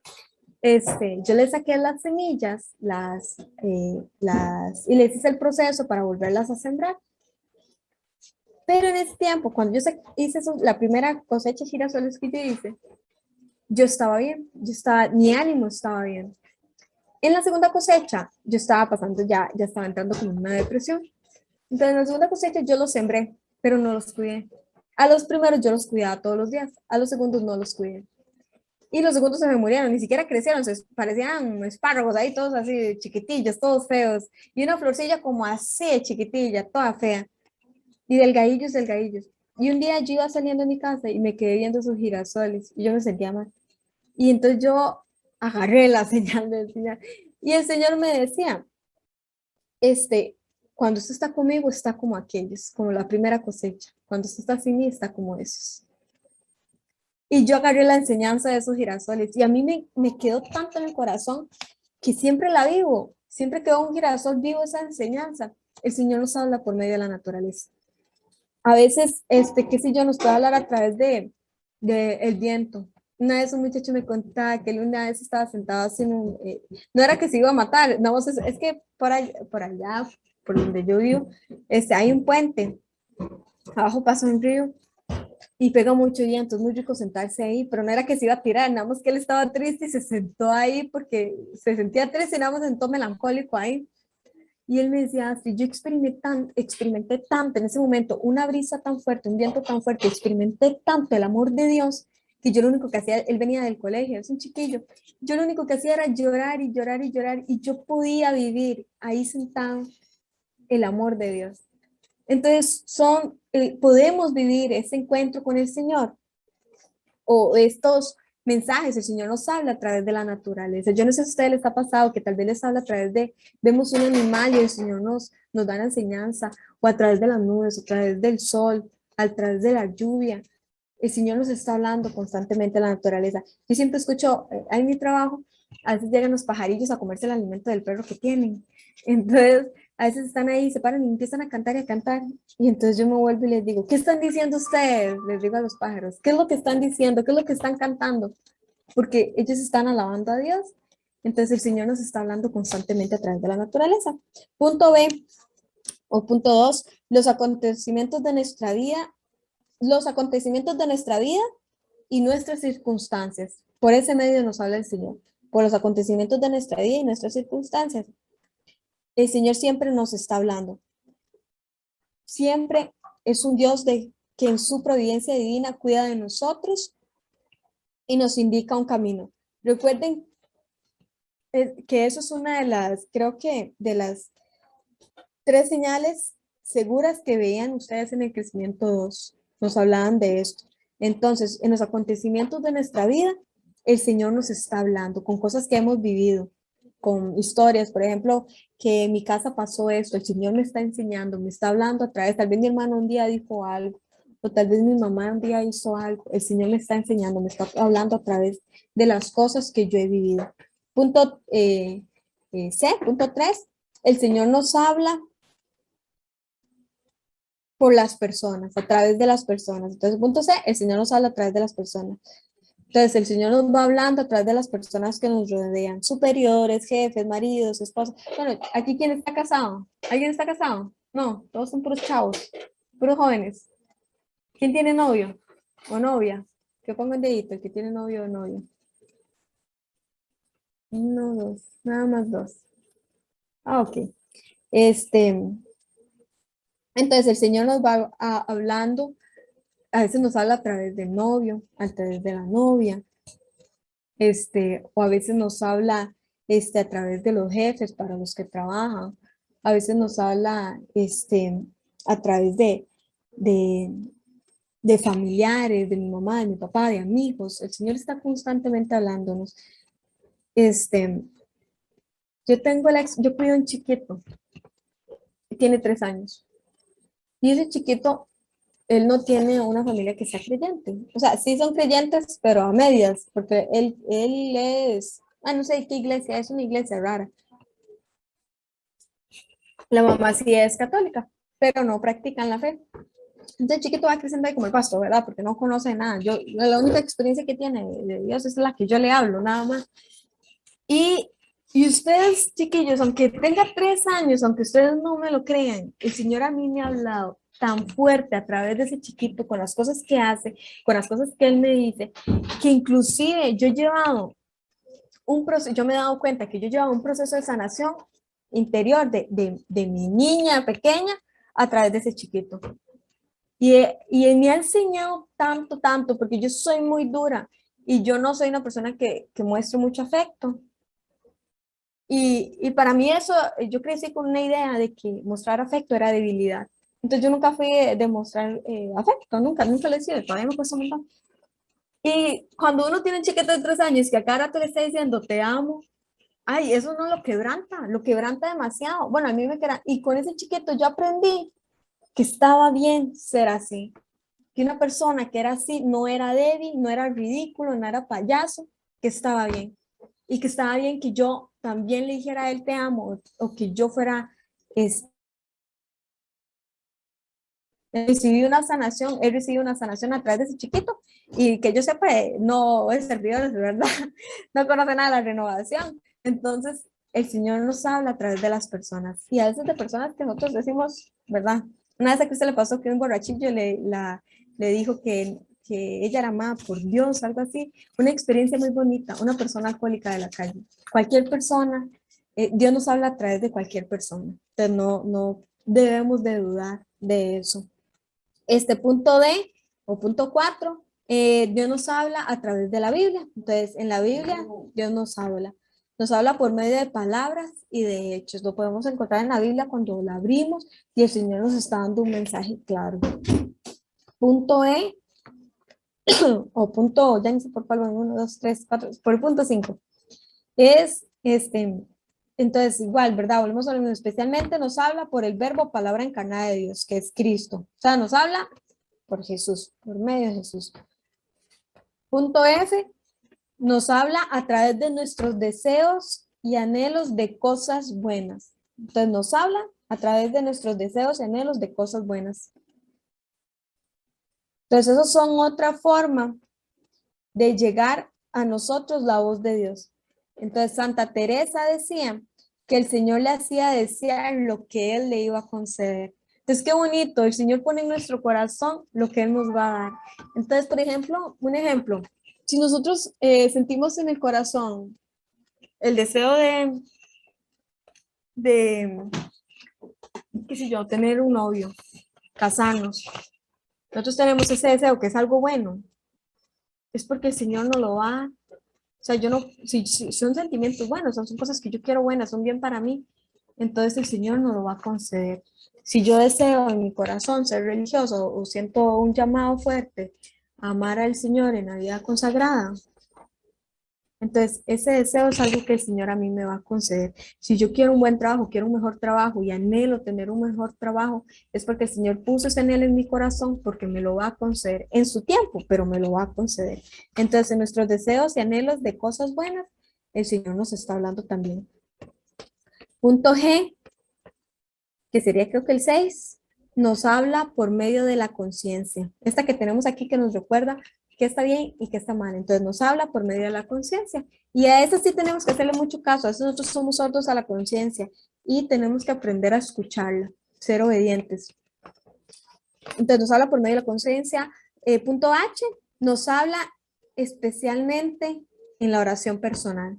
yo les saqué las semillas, y les hice el proceso para volverlas a sembrar. Pero en ese tiempo, cuando yo hice la primera cosecha de girasoles que yo hice, yo estaba bien, mi ánimo estaba bien. En la segunda cosecha, yo estaba pasando ya estaba entrando como en una depresión. Entonces, en la segunda cosecha yo los sembré, pero no los cuidé. A los primeros yo los cuidaba todos los días, a los segundos no los cuidé. Y los segundos se me murieron, ni siquiera crecieron, parecían espárragos ahí, todos así chiquitillos, todos feos. Y una florcilla como así, chiquitilla, toda fea. Y delgadillos, delgadillos. Y un día yo iba saliendo de mi casa y me quedé viendo esos girasoles y yo me sentía mal. Y entonces yo agarré la señal del Señor. Y el Señor me decía, cuando usted está conmigo, está como aquellos, como la primera cosecha. Cuando usted está sin mí, está como esos. Y yo agarré la enseñanza de esos girasoles y a mí me quedó tanto en el corazón que siempre la vivo. Siempre que veo un girasol, vivo esa enseñanza. El Señor nos habla por medio de la naturaleza. A veces, qué sé yo, nos puede hablar a través de el viento. Una vez un muchacho me contaba que él una vez estaba sentado así no era que se iba a matar, no, es que por allá, por donde yo vivo, hay un puente, abajo pasa un río y pega mucho viento, es muy rico sentarse ahí, pero no era que se iba a tirar, nada más que él estaba triste y se sentó ahí porque se sentía triste y nada más se sentó melancólico ahí. Y él me decía, si yo experimenté tanto en ese momento, una brisa tan fuerte, un viento tan fuerte, experimenté tanto el amor de Dios, que yo lo único que hacía, él venía del colegio, es un chiquillo, yo lo único que hacía era llorar y llorar y llorar, y yo podía vivir ahí sentado el amor de Dios. Entonces, podemos vivir ese encuentro con el Señor, o estos mensajes, el Señor nos habla a través de la naturaleza. Yo no sé si a ustedes les ha pasado que tal vez les habla a través vemos un animal y el Señor nos da la enseñanza, o a través de las nubes, a través del sol, a través de la lluvia. El Señor nos está hablando constantemente de la naturaleza. Yo siempre escucho, en mi trabajo, a veces llegan los pajarillos a comerse el alimento del perro que tienen. Entonces, a veces están ahí, se paran y empiezan a cantar y a cantar. Y entonces yo me vuelvo y les digo, ¿qué están diciendo ustedes? Les digo a los pájaros, ¿qué es lo que están diciendo? ¿Qué es lo que están cantando? Porque ellos están alabando a Dios. Entonces el Señor nos está hablando constantemente a través de la naturaleza. Punto B, o punto 2, los acontecimientos de nuestra vida y nuestras circunstancias. Por ese medio nos habla el Señor, por los acontecimientos de nuestra vida y nuestras circunstancias. El Señor siempre nos está hablando. Siempre es un Dios que en su providencia divina cuida de nosotros y nos indica un camino. Recuerden que eso es una de las, creo que de las 3 señales seguras que veían ustedes en el crecimiento 2. Nos hablaban de esto. Entonces, en los acontecimientos de nuestra vida, el Señor nos está hablando con cosas que hemos vivido, con historias, por ejemplo, que en mi casa pasó esto, el Señor me está enseñando, me está hablando a través, tal vez mi hermano un día dijo algo, o tal vez mi mamá un día hizo algo, el Señor me está enseñando, me está hablando a través de las cosas que yo he vivido. Punto C, punto 3, el Señor nos habla por las personas, a través de las personas. Entonces, punto C, el Señor nos habla a través de las personas. Entonces, el Señor nos va hablando a través de las personas que nos rodean, superiores, jefes, maridos, esposos. Bueno, aquí, ¿quién está casado? ¿Alguien está casado? No, todos son puros chavos, puros jóvenes. ¿Quién tiene novio o novia? Que ponga un dedito, el que tiene novio o novia. 1, 2, nada más 2. Ah, ok. Entonces, el Señor nos va hablando. A veces nos habla a través del novio, a través de la novia, o a veces nos habla a través de los jefes para los que trabajan, a veces nos habla a través de familiares, de mi mamá, de mi papá, de amigos. El Señor está constantemente hablándonos. Yo cuido un chiquito, tiene 3 años, y ese chiquito, él no tiene una familia que sea creyente. O sea, sí son creyentes, pero a medias, porque él es, no sé qué iglesia, es una iglesia rara. La mamá sí es católica. pero no practican la fe. Entonces, chiquito va creciendo ahí como el pasto, ¿verdad? Porque no conoce nada. La única experiencia que tiene de Dios es la que yo le hablo, nada más. Y ustedes, chiquillos, aunque tenga 3 años, aunque ustedes no me lo crean, el Señor a mí me ha hablado tan fuerte a través de ese chiquito, con las cosas que hace, con las cosas que Él me dice, que inclusive yo he llevado un proceso, yo me he dado cuenta que yo he llevado un proceso de sanación interior de mi niña pequeña a través de ese chiquito. Y él me ha enseñado tanto, tanto, porque yo soy muy dura y yo no soy una persona que muestre mucho afecto. Y para mí eso, yo crecí con una idea de que mostrar afecto era debilidad. Entonces yo nunca fui de mostrar afecto, nunca lo he sido, todavía me cuesta un montón. Y cuando uno tiene un chiquito de 3 años que a cada rato le está diciendo te amo, ay, eso no lo quebranta demasiado. Bueno, a mí me queda, y con ese chiquito yo aprendí que estaba bien ser así, que una persona que era así no era débil, no era ridículo, no era payaso, que estaba bien. Y que estaba bien que yo también le dijera a él te amo, o que yo fuera, he recibido una sanación a través de ese chiquito, y que yo sepa, no es servidor, de verdad, no conoce nada de la renovación. Entonces, el Señor nos habla a través de las personas, y a veces de personas que nosotros decimos, ¿verdad? Una vez a Cristo le pasó que un borrachillo le dijo que ella era amada por Dios, algo así, una experiencia muy bonita, una persona alcohólica de la calle. Cualquier persona, Dios nos habla a través de cualquier persona, entonces no debemos de dudar de eso. Punto D o punto 4, Dios nos habla a través de la Biblia. Entonces, en la Biblia, Dios nos habla por medio de palabras y de hechos. Lo podemos encontrar en la Biblia cuando la abrimos y el Señor nos está dando un mensaje claro. Punto E, o punto, ya no sé por cuál, 1, 2, 3, 4, por el punto 5, es entonces igual, ¿verdad? Volvemos a lo mismo, especialmente nos habla por el verbo palabra encarnada de Dios, que es Cristo. O sea, nos habla por Jesús, por medio de Jesús. Punto F, nos habla a través de nuestros deseos y anhelos de cosas buenas. Entonces nos habla a través de nuestros deseos y anhelos de cosas buenas. Entonces esos son otra forma de llegar a nosotros la voz de Dios. Entonces Santa Teresa decía que el Señor le hacía desear lo que Él le iba a conceder. Entonces qué bonito, el Señor pone en nuestro corazón lo que Él nos va a dar. Entonces, por ejemplo, un ejemplo, si nosotros sentimos en el corazón el deseo qué sé yo, tener un novio, casarnos, nosotros tenemos ese deseo que es algo bueno, es porque el Señor nos lo va a dar. O sea, yo no, si son sentimientos buenos, son cosas que yo quiero buenas, son bien para mí, entonces el Señor nos lo va a conceder. Si yo deseo en mi corazón ser religioso o siento un llamado fuerte a amar al Señor en la vida consagrada, entonces ese deseo es algo que el Señor a mí me va a conceder. Si yo quiero un buen trabajo, quiero un mejor trabajo y anhelo tener un mejor trabajo, es porque el Señor puso ese anhelo en mi corazón, porque me lo va a conceder en su tiempo, pero me lo va a conceder. Entonces en nuestros deseos y anhelos de cosas buenas, el Señor nos está hablando también. Punto G, que sería creo que el 6, nos habla por medio de la conciencia. Esta que tenemos aquí que nos recuerda qué está bien y qué está mal. Entonces nos habla por medio de la conciencia. Y a eso sí tenemos que hacerle mucho caso. A veces nosotros somos sordos a la conciencia y tenemos que aprender a escucharla, ser obedientes. Entonces nos habla por medio de la conciencia. Punto H, nos habla especialmente en la oración personal.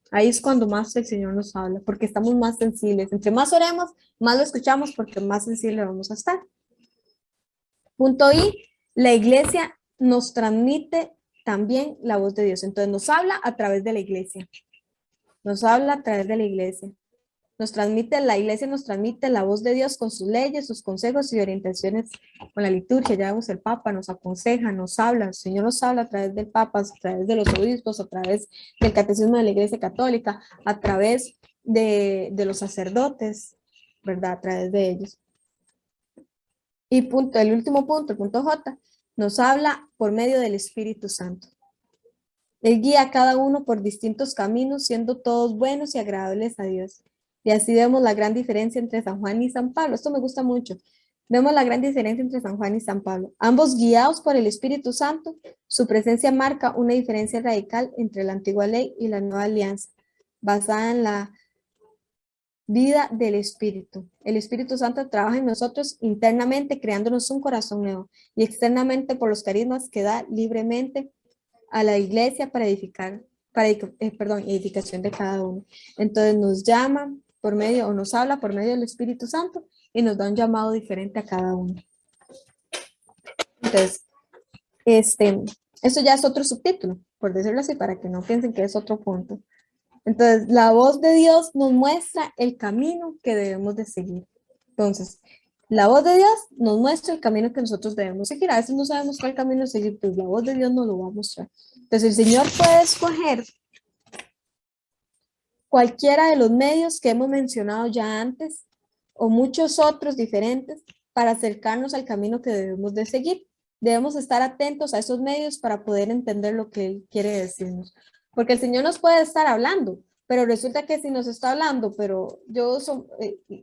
Ahí es cuando más el Señor nos habla, porque estamos más sensibles. Entre más oremos, más lo escuchamos, porque más sensibles vamos a estar. Punto I, la iglesia nos transmite también la voz de Dios. Entonces nos habla a través de la iglesia. Nos habla a través de la iglesia. La iglesia nos transmite la voz de Dios con sus leyes, sus consejos y orientaciones con la liturgia. Ya vemos el Papa, nos aconseja, nos habla, el Señor nos habla a través del Papa, a través de los obispos, a través del catecismo de la Iglesia Católica, a través de los sacerdotes, ¿verdad? A través de ellos. Y el último punto, el punto J, nos habla por medio del Espíritu Santo. Él guía a cada uno por distintos caminos, siendo todos buenos y agradables a Dios. Y así vemos la gran diferencia entre San Juan y San Pablo. Esto me gusta mucho. Vemos la gran diferencia entre San Juan y San Pablo. Ambos guiados por el Espíritu Santo, su presencia marca una diferencia radical entre la antigua ley y la nueva alianza, basada en la vida del Espíritu. El Espíritu Santo trabaja en nosotros internamente, creándonos un corazón nuevo, y externamente por los carismas que da libremente a la iglesia para edificación de cada uno. Entonces nos llama por medio, o nos habla por medio del Espíritu Santo, y nos da un llamado diferente a cada uno. Entonces, eso ya es otro subtítulo, por decirlo así, para que no piensen que es otro punto. Entonces, la voz de Dios nos muestra el camino que debemos de seguir. Entonces, la voz de Dios nos muestra el camino que nosotros debemos seguir. A veces no sabemos cuál camino seguir, pues la voz de Dios nos lo va a mostrar. Entonces, el Señor puede escoger cualquiera de los medios que hemos mencionado ya antes, o muchos otros diferentes, para acercarnos al camino que debemos de seguir. Debemos estar atentos a esos medios para poder entender lo que Él quiere decirnos. Porque el Señor nos puede estar hablando, pero resulta que si nos está hablando, pero yo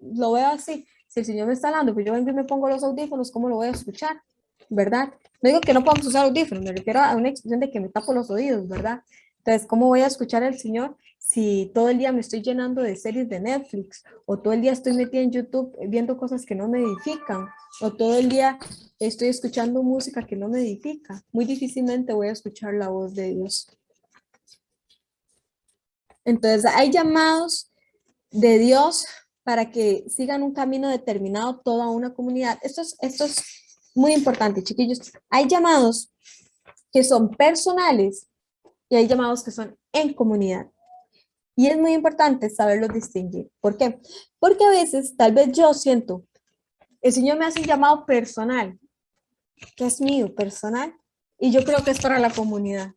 lo veo así, si el Señor me está hablando, pues yo vengo y me pongo los audífonos, ¿cómo lo voy a escuchar? ¿Verdad? No digo que no podamos usar audífonos, me refiero a una expresión de que me tapo los oídos, ¿verdad? Entonces, ¿cómo voy a escuchar al Señor si todo el día me estoy llenando de series de Netflix, o todo el día estoy metida en YouTube viendo cosas que no me edifican, o todo el día estoy escuchando música que no me edifica? Muy difícilmente voy a escuchar la voz de Dios. Entonces, hay llamados de Dios para que sigan un camino determinado toda una comunidad. Esto es muy importante, chiquillos. Hay llamados que son personales y hay llamados que son en comunidad. Y es muy importante saberlos distinguir. ¿Por qué? Porque a veces, tal vez yo siento, el Señor me hace un llamado personal, que es mío, personal, y yo creo que es para la comunidad.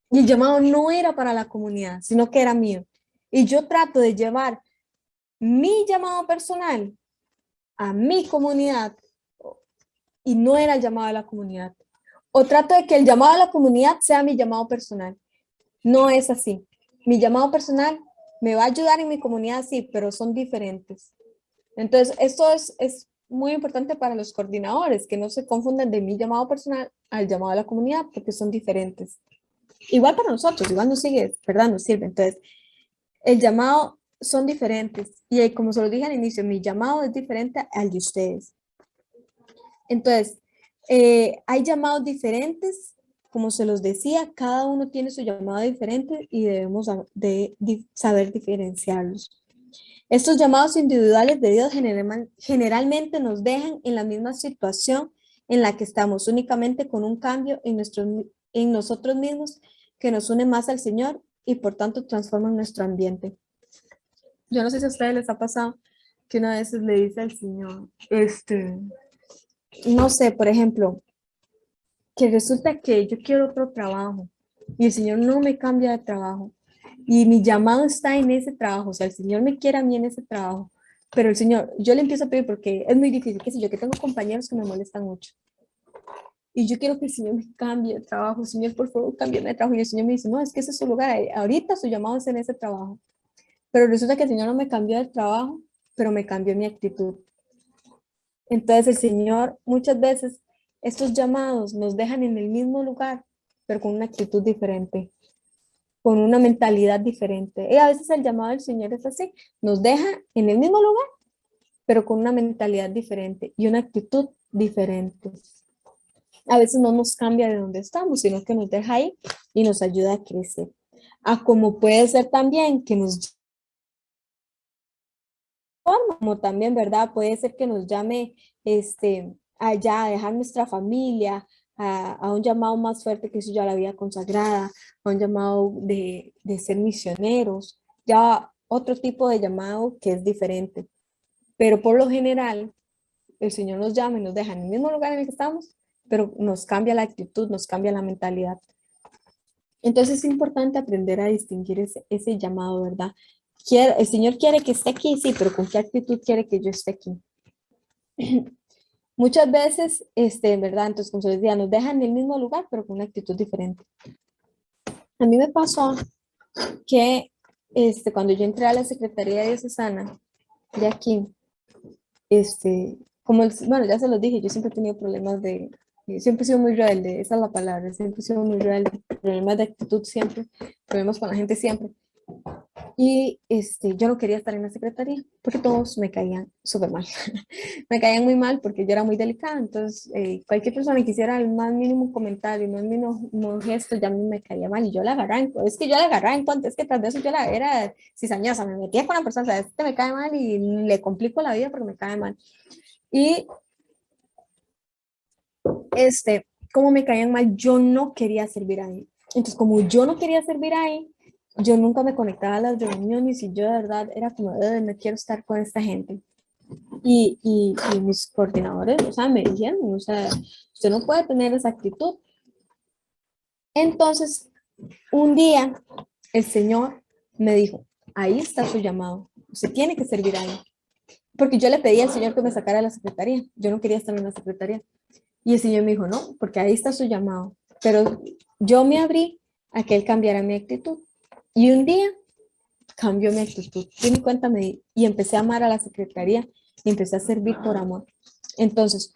Y el llamado no era para la comunidad, sino que era mío. Y yo trato de llevar mi llamado personal a mi comunidad, y no era el llamado de la comunidad. O trato de que el llamado de la comunidad sea mi llamado personal. No es así. Mi llamado personal me va a ayudar en mi comunidad, sí, pero son diferentes. Entonces, esto es muy importante para los coordinadores, que no se confundan de mi llamado personal al llamado de la comunidad, porque son diferentes. Igual para nosotros, igual nos sigue, ¿verdad? Nos sirve. Entonces, el llamado son diferentes. Y como se lo dije al inicio, mi llamado es diferente al de ustedes. Entonces, hay llamados diferentes. Como se los decía, cada uno tiene su llamado diferente y debemos saber diferenciarlos. Estos llamados individuales de Dios generalmente nos dejan en la misma situación en la que estamos, únicamente con un cambio en nosotros mismos que nos une más al Señor y por tanto transforman nuestro ambiente. Yo no sé si a ustedes les ha pasado que una vez le dice al Señor, no sé, por ejemplo, que resulta que yo quiero otro trabajo y el Señor no me cambia de trabajo y mi llamado está en ese trabajo, o sea, el Señor me quiere a mí en ese trabajo, pero el Señor, yo le empiezo a pedir porque es muy difícil, que tengo compañeros que me molestan mucho y yo quiero que el Señor me cambie de trabajo, Señor, por favor, cámbiame de trabajo, y el Señor me dice, no, es que ese es su lugar, ahorita su llamado es en ese trabajo, pero resulta que el Señor no me cambió de trabajo, pero me cambió mi actitud. Entonces el Señor muchas veces estos llamados nos dejan en el mismo lugar, pero con una actitud diferente, con una mentalidad diferente. Y a veces el llamado del Señor es así, nos deja en el mismo lugar, pero con una mentalidad diferente y una actitud diferente. A veces no nos cambia de donde estamos, sino que nos deja ahí y nos ayuda a crecer. Como puede ser también que nos como también, ¿verdad? Puede ser que nos llame allá a dejar nuestra familia, a un llamado más fuerte que eso ya la vida consagrada, a un llamado de ser misioneros, ya otro tipo de llamado que es diferente. Pero por lo general, el Señor nos llama y nos deja en el mismo lugar en el que estamos, pero nos cambia la actitud, nos cambia la mentalidad. Entonces es importante aprender a distinguir ese llamado, ¿verdad? El Señor quiere que esté aquí, sí, pero ¿con qué actitud quiere que yo esté aquí? Muchas veces, ¿verdad? Entonces, como se les decía, nos dejan en el mismo lugar, pero con una actitud diferente. A mí me pasó que cuando yo entré a la Secretaría Diocesana de aquí, como, bueno, ya se los dije, yo siempre he tenido problemas siempre he sido muy rebelde, esa es la palabra, siempre he sido muy rebelde, problemas de actitud siempre, problemas con la gente siempre. Y yo no quería estar en la secretaría porque todos me caían súper mal. Me caían muy mal porque yo era muy delicada. Entonces, cualquier persona que hiciera el más mínimo comentario, el más mínimo gesto, ya a mí me caía mal. Y yo la agarraba es que yo la agarraba en cuanto, es que tras de eso yo era cizañosa, me metía con la persona, o sea, este me cae mal y le complico la vida porque me cae mal. Y como me caían mal, yo no quería servir ahí. Entonces, como yo no quería servir ahí, yo nunca me conectaba a las reuniones y yo de verdad era como, no quiero estar con esta gente. Y mis coordinadores, o sea, me dijeron, o sea, usted no puede tener esa actitud. Entonces, un día, el Señor me dijo, ahí está su llamado, usted tiene que servir ahí. Porque yo le pedí al Señor que me sacara de la secretaría, yo no quería estar en la secretaría. Y el Señor me dijo, no, porque ahí está su llamado. Pero yo me abrí a que Él cambiara mi actitud. Y un día cambió mi actitud. Di mi cuenta me di, y empecé a amar a la secretaría y empecé a servir por amor. Entonces,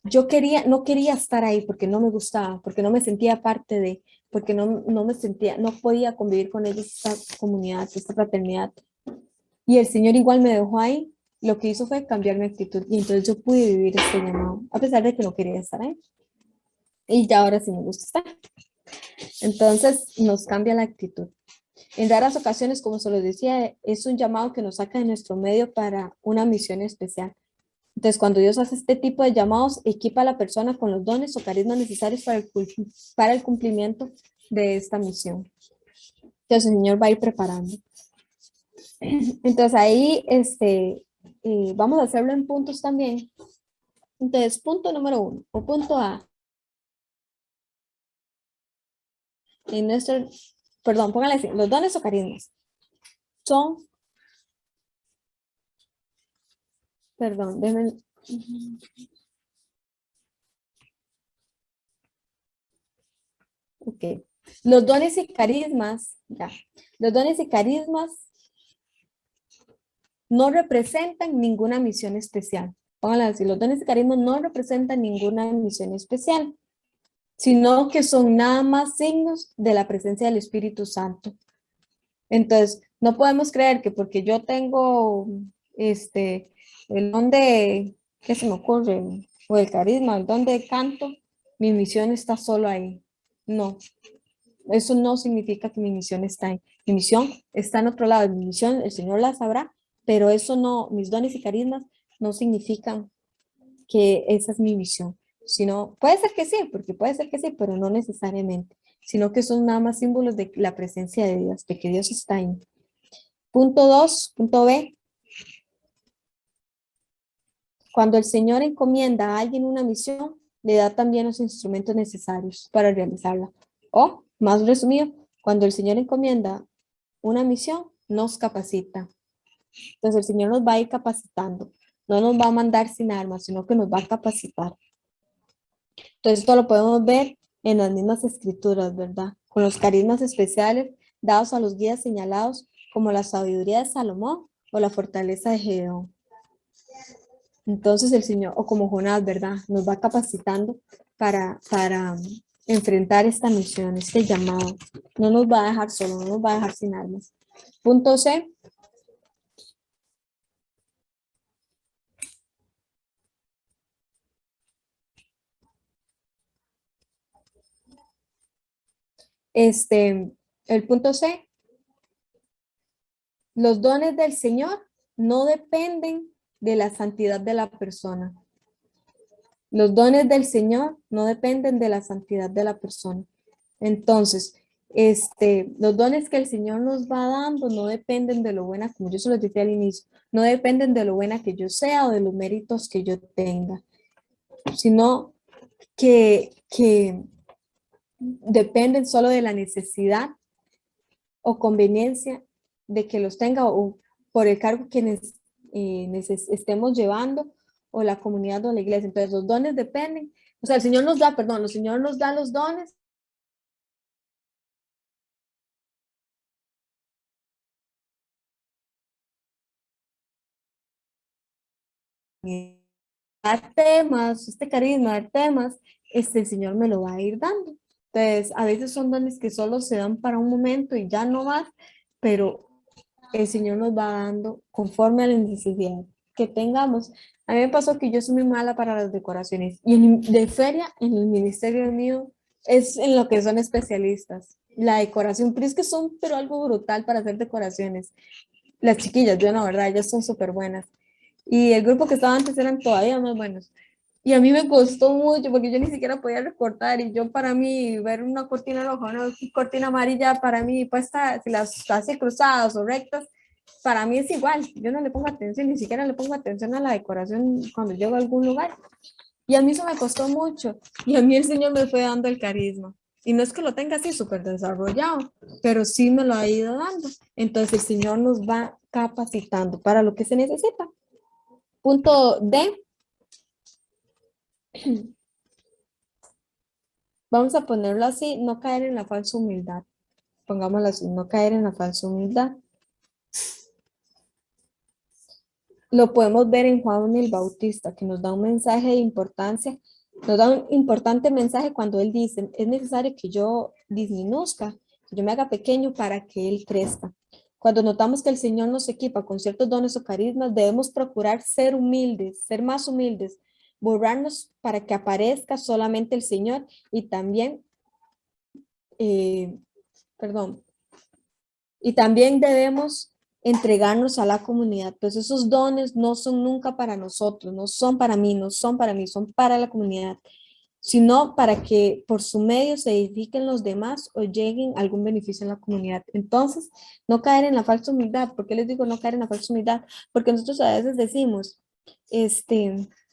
no quería estar ahí porque no me gustaba, porque no me sentía parte de, porque no me sentía, no podía convivir con ellos, esta comunidad, esta fraternidad. Y el Señor igual me dejó ahí. Lo que hizo fue cambiar mi actitud y entonces yo pude vivir este llamado, a pesar de que no quería estar ahí. Y ya ahora sí me gusta estar. Entonces nos cambia la actitud. En raras ocasiones, como se los decía, es un llamado que nos saca de nuestro medio para una misión especial. Entonces, cuando Dios hace este tipo de llamados, equipa a la persona con los dones o carismas necesarios para el cumplimiento de esta misión. Entonces, el Señor va a ir preparando. Entonces, ahí vamos a hacerlo en puntos también. Entonces, punto número 1 o punto A. En nuestro, perdón, pónganle así, los dones o carismas son, perdón, déjenme, ok. Los dones y carismas, ya, los dones y carismas no representan ninguna misión especial. Pónganle así, los dones y carismas no representan ninguna misión especial, sino que son nada más signos de la presencia del Espíritu Santo. Entonces, no podemos creer que porque yo tengo el don de, ¿qué se me ocurre? O el carisma, el don de canto, mi misión está solo ahí. No, eso no significa que mi misión está ahí. Mi misión está en otro lado. Mi misión, el Señor la sabrá, pero eso no, mis dones y carismas no significan que esa es mi misión. Sino, puede ser que sí, porque puede ser que sí, pero no necesariamente, sino que son nada más símbolos de la presencia de Dios, de que Dios está ahí. Punto 2, punto B. Cuando el Señor encomienda a alguien una misión, le da también los instrumentos necesarios para realizarla. O, más resumido, cuando el Señor encomienda una misión, nos capacita. Entonces el Señor nos va a ir capacitando. No nos va a mandar sin armas, sino que nos va a capacitar. Entonces esto lo podemos ver en las mismas escrituras, ¿verdad? Con los carismas especiales dados a los guías señalados como la sabiduría de Salomón o la fortaleza de Gedeón. Entonces el Señor, o como Jonás, ¿verdad? Nos va capacitando para enfrentar esta misión, este llamado. No nos va a dejar solo, no nos va a dejar sin armas. Punto C. El punto C. Los dones del Señor no dependen de la santidad de la persona. Los dones del Señor no dependen de la santidad de la persona. Entonces, los dones que el Señor nos va dando no dependen de lo buena, como yo se los decía al inicio, no dependen de lo buena que yo sea o de los méritos que yo tenga, sino que dependen solo de la necesidad o conveniencia de que los tenga o por el cargo que estemos llevando o la comunidad o la iglesia. Entonces los dones dependen, o sea, el Señor nos da, perdón, el Señor nos da los dones dar temas, este carisma, dar temas, el Señor me lo va a ir dando. Entonces, a veces son dones que solo se dan para un momento y ya no más, pero el Señor nos va dando conforme a la necesidad que tengamos. A mí me pasó que yo soy muy mala para las decoraciones y de feria en el ministerio mío es en lo que son especialistas. La decoración, pero es que son pero algo brutal para hacer decoraciones. Las chiquillas, yo no, ¿verdad? Ellas son súper buenas. Y el grupo que estaba antes eran todavía más buenos. Y a mí me costó mucho porque yo ni siquiera podía recortar y yo para mí ver una cortina roja, una cortina amarilla, para mí puesta, si las hace cruzadas o rectas, para mí es igual. Yo no le pongo atención, ni siquiera le pongo atención a la decoración cuando llego a algún lugar. Y a mí eso me costó mucho y a mí el Señor me fue dando el carisma. Y no es que lo tenga así súper desarrollado, pero sí me lo ha ido dando. Entonces el Señor nos va capacitando para lo que se necesita. Punto D. Vamos a ponerlo así, no caer en la falsa humildad. Pongámoslo así, no caer en la falsa humildad. Lo podemos ver en Juan el Bautista, que nos da un mensaje de importancia, nos da un importante mensaje cuando él dice, es necesario que yo disminuzca, que yo me haga pequeño para que él crezca. Cuando notamos que el Señor nos equipa con ciertos dones o carismas, debemos procurar ser humildes, ser más humildes, borrarnos para que aparezca solamente el Señor y también, y también debemos entregarnos a la comunidad. Pues esos dones no son nunca para nosotros, no son para mí, no son para mí, son para la comunidad, sino para que por su medio se edifiquen los demás o lleguen algún beneficio en la comunidad. Entonces, no caer en la falsa humildad. ¿Por qué les digo no caer en la falsa humildad? Porque nosotros a veces decimos,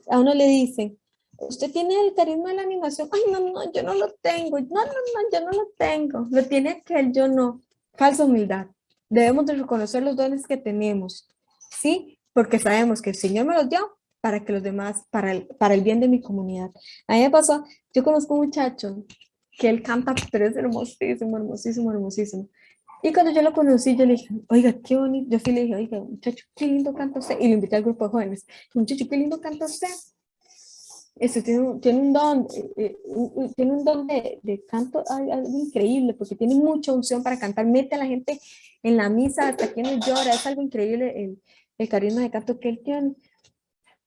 a uno le dicen, usted tiene el carisma de la animación. Ay, no, no, yo no lo tengo. No, no, no, yo no lo tengo. Lo tiene aquel, yo no. Falsa humildad. Debemos de reconocer los dones que tenemos, ¿sí? Porque sabemos que el Señor me los dio para que los demás, para el bien de mi comunidad. A mí me pasó, yo conozco un muchacho que él canta, pero es hermosísimo, hermosísimo, hermosísimo. Y cuando yo lo conocí, yo le dije, oiga, qué bonito. Yo sí le dije, oiga, muchacho, qué lindo canta usted. Y lo invité al grupo de jóvenes. Muchacho, qué lindo canta usted. Tiene un don, tiene un don de canto algo increíble, porque tiene mucha unción para cantar, mete a la gente en la misa hasta quien llora, es algo increíble el carisma de canto que él tiene.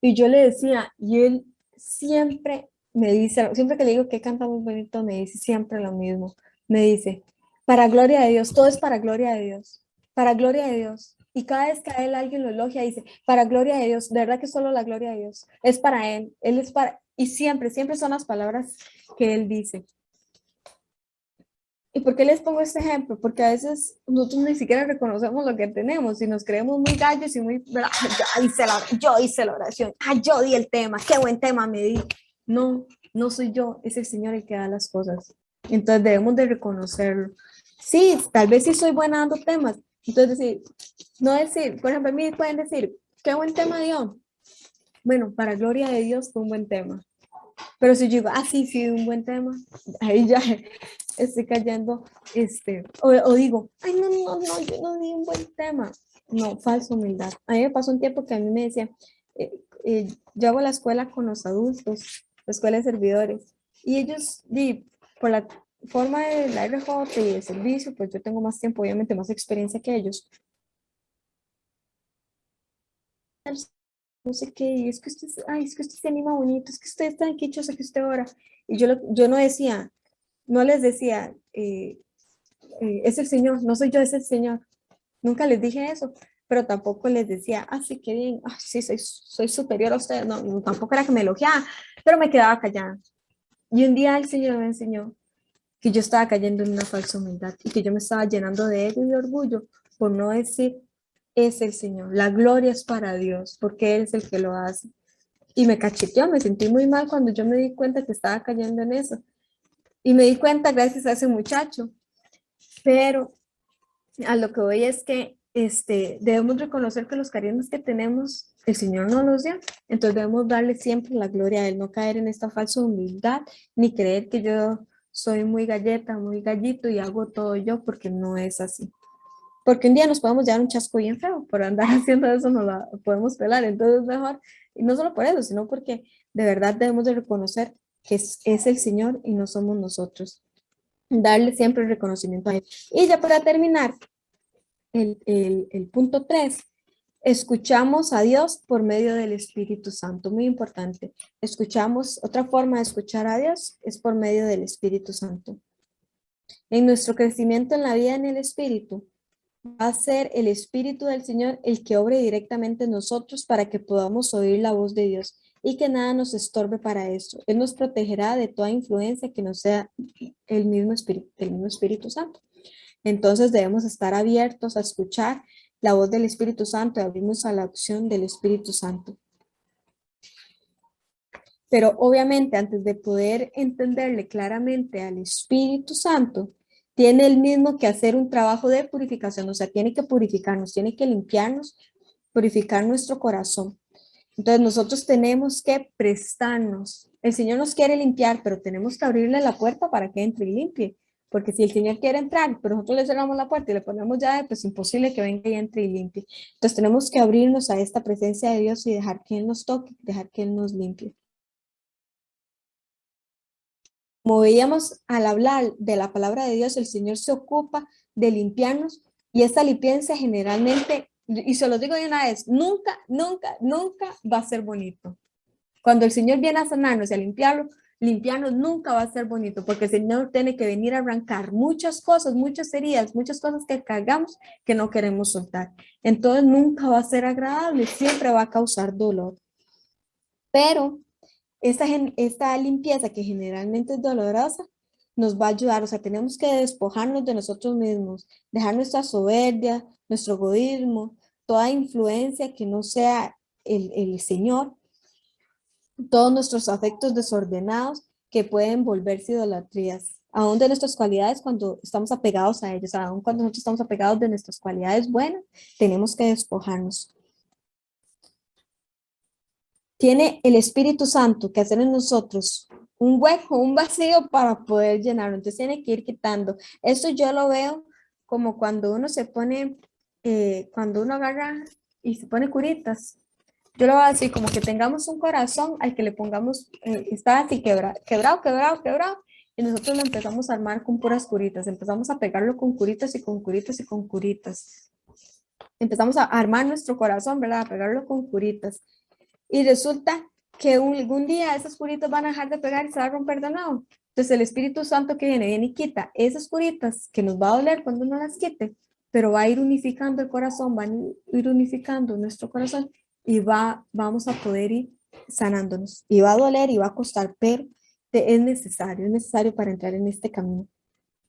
Y yo le decía, y él siempre me dice, siempre que le digo que canta muy bonito, me dice siempre lo mismo, me dice, para gloria de Dios, todo es para gloria de Dios, para gloria de Dios. Y cada vez que a él alguien lo elogia, dice, para gloria de Dios, de verdad que solo la gloria de Dios, es para él es para, y siempre, siempre son las palabras que él dice. ¿Y por qué les pongo este ejemplo? Porque a veces nosotros ni siquiera reconocemos lo que tenemos y nos creemos muy gallos y muy, yo hice la oración, yo di el tema, qué buen tema me di. No, no soy yo, es el Señor el que da las cosas. Entonces debemos de reconocerlo. Sí, tal vez sí soy buena dando temas. Entonces decir, no decir, por ejemplo, a mí pueden decir, qué buen tema dio. Bueno, para gloria de Dios fue un buen tema. Pero si yo digo, sí, un buen tema, ahí ya estoy cayendo, o digo, ay, no, yo no di un buen tema. No, falsa humildad. A mí me pasó un tiempo que a mí me decía, yo hago la escuela con los adultos, la escuela de servidores, y ellos, por la forma de la RJ y el servicio, pues yo tengo más tiempo, obviamente más experiencia que ellos. No sé qué, es que usted, es que usted se anima bonito, es que usted está tan quichosa que usted ora. Y yo no decía, no les decía, es el Señor, no soy yo, es el Señor. Nunca les dije eso, pero tampoco les decía, sí, qué bien, sí, soy superior a ustedes. No, tampoco era que me elogiaba, pero me quedaba callada. Y un día el Señor me enseñó que yo estaba cayendo en una falsa humildad y que yo me estaba llenando de ego y de orgullo por no decir, es el Señor, la gloria es para Dios, porque Él es el que lo hace. Y me cacheteó, me sentí muy mal cuando yo me di cuenta que estaba cayendo en eso. Y me di cuenta gracias a ese muchacho. Pero a lo que voy es que debemos reconocer que los carismas que tenemos, el Señor nos los dio. Entonces debemos darle siempre la gloria a Él, no caer en esta falsa humildad, ni creer que yo soy muy galleta, muy gallito y hago todo yo, porque no es así. Porque un día nos podemos llevar un chasco bien feo por andar haciendo eso, no la podemos pelar. Entonces es mejor Y no solo por eso, sino porque de verdad debemos de reconocer que es el Señor y no somos nosotros. Darle siempre el reconocimiento a Él. Y ya para terminar, el punto 3, escuchamos a Dios por medio del Espíritu Santo, muy importante. Escuchamos, otra forma de escuchar a Dios es por medio del Espíritu Santo. En nuestro crecimiento en la vida en el Espíritu, va a ser el Espíritu del Señor el que obre directamente en nosotros para que podamos oír la voz de Dios y que nada nos estorbe para eso. Él nos protegerá de toda influencia que no sea el mismo Espíritu Santo. Entonces debemos estar abiertos a escuchar la voz del Espíritu Santo y abrirnos a la opción del Espíritu Santo. Pero obviamente antes de poder entenderle claramente al Espíritu Santo, tiene el mismo que hacer un trabajo de purificación, o sea, tiene que purificarnos, tiene que limpiarnos, purificar nuestro corazón. Entonces nosotros tenemos que prestarnos. El Señor nos quiere limpiar, pero tenemos que abrirle la puerta para que entre y limpie. Porque si el Señor quiere entrar, pero nosotros le cerramos la puerta y le ponemos llave, pues imposible que venga y entre y limpie. Entonces tenemos que abrirnos a esta presencia de Dios y dejar que Él nos toque, dejar que Él nos limpie. Como veíamos al hablar de la palabra de Dios, el Señor se ocupa de limpiarnos y esta limpieza generalmente, y se lo digo de una vez, nunca va a ser bonito. Cuando el Señor viene a sanarnos y a limpiarnos nunca va a ser bonito, porque el Señor tiene que venir a arrancar muchas cosas, muchas heridas, muchas cosas que cargamos que no queremos soltar. Entonces nunca va a ser agradable, siempre va a causar dolor. Pero esta limpieza que generalmente es dolorosa nos va a ayudar, o sea, tenemos que despojarnos de nosotros mismos, dejar nuestra soberbia, nuestro egoísmo, toda influencia que no sea el Señor, todos nuestros afectos desordenados que pueden volverse idolatrías, aún de nuestras cualidades cuando estamos apegados a ellos, aún cuando nosotros estamos apegados de nuestras cualidades buenas, tenemos que despojarnos. Tiene el Espíritu Santo que hacer en nosotros un hueco, un vacío para poder llenarlo. Entonces tiene que ir quitando. Esto yo lo veo como cuando uno se pone, cuando uno agarra y se pone curitas. Yo lo voy a decir como que tengamos un corazón al que le pongamos, está así quebrado, y nosotros lo empezamos a armar con puras curitas. Empezamos a pegarlo con curitas y con curitas y con curitas. Empezamos a armar nuestro corazón, ¿verdad? A pegarlo con curitas. Y resulta que algún día esas curitas van a dejar de pegar y se va a romper de nuevo. Entonces el Espíritu Santo que viene y quita esas curitas que nos va a doler cuando uno las quite, pero va a ir unificando el corazón, va a ir unificando nuestro corazón y vamos a poder ir sanándonos. Y va a doler y va a costar, pero es necesario para entrar en este camino.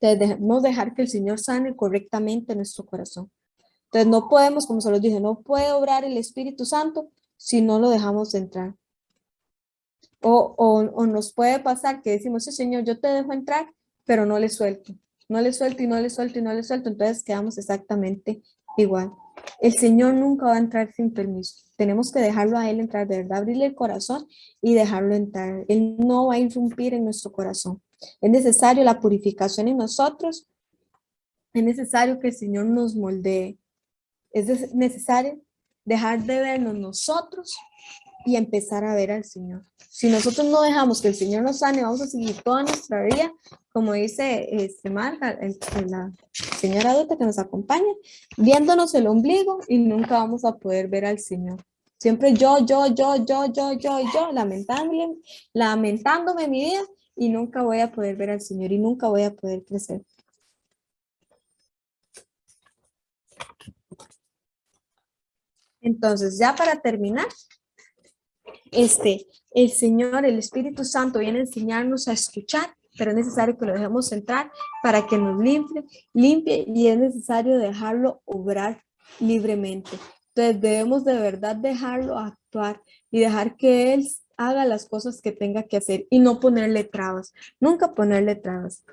Entonces debemos dejar que el Señor sane correctamente nuestro corazón. Entonces no podemos, como se los dije, no puede obrar el Espíritu Santo si no lo dejamos entrar. O nos puede pasar que decimos, sí, Señor, yo te dejo entrar, pero no le suelto. No le suelto y no le suelto y no le suelto. Entonces quedamos exactamente igual. El Señor nunca va a entrar sin permiso. Tenemos que dejarlo a Él entrar, de verdad, abrirle el corazón y dejarlo entrar. Él no va a irrumpir en nuestro corazón. Es necesario la purificación en nosotros. Es necesario que el Señor nos moldee. Es necesario dejar de vernos nosotros y empezar a ver al Señor. Si nosotros no dejamos que el Señor nos sane, vamos a seguir toda nuestra vida, como dice Marga, la señora adulta que nos acompaña, viéndonos el ombligo y nunca vamos a poder ver al Señor. Siempre yo, lamentándome mi vida y nunca voy a poder ver al Señor y nunca voy a poder crecer. Entonces, ya para terminar, el Señor, el Espíritu Santo viene a enseñarnos a escuchar, pero es necesario que lo dejemos entrar para que nos limpie y es necesario dejarlo obrar libremente. Entonces debemos de verdad dejarlo actuar y dejar que Él haga las cosas que tenga que hacer y no ponerle trabas, nunca ponerle trabas.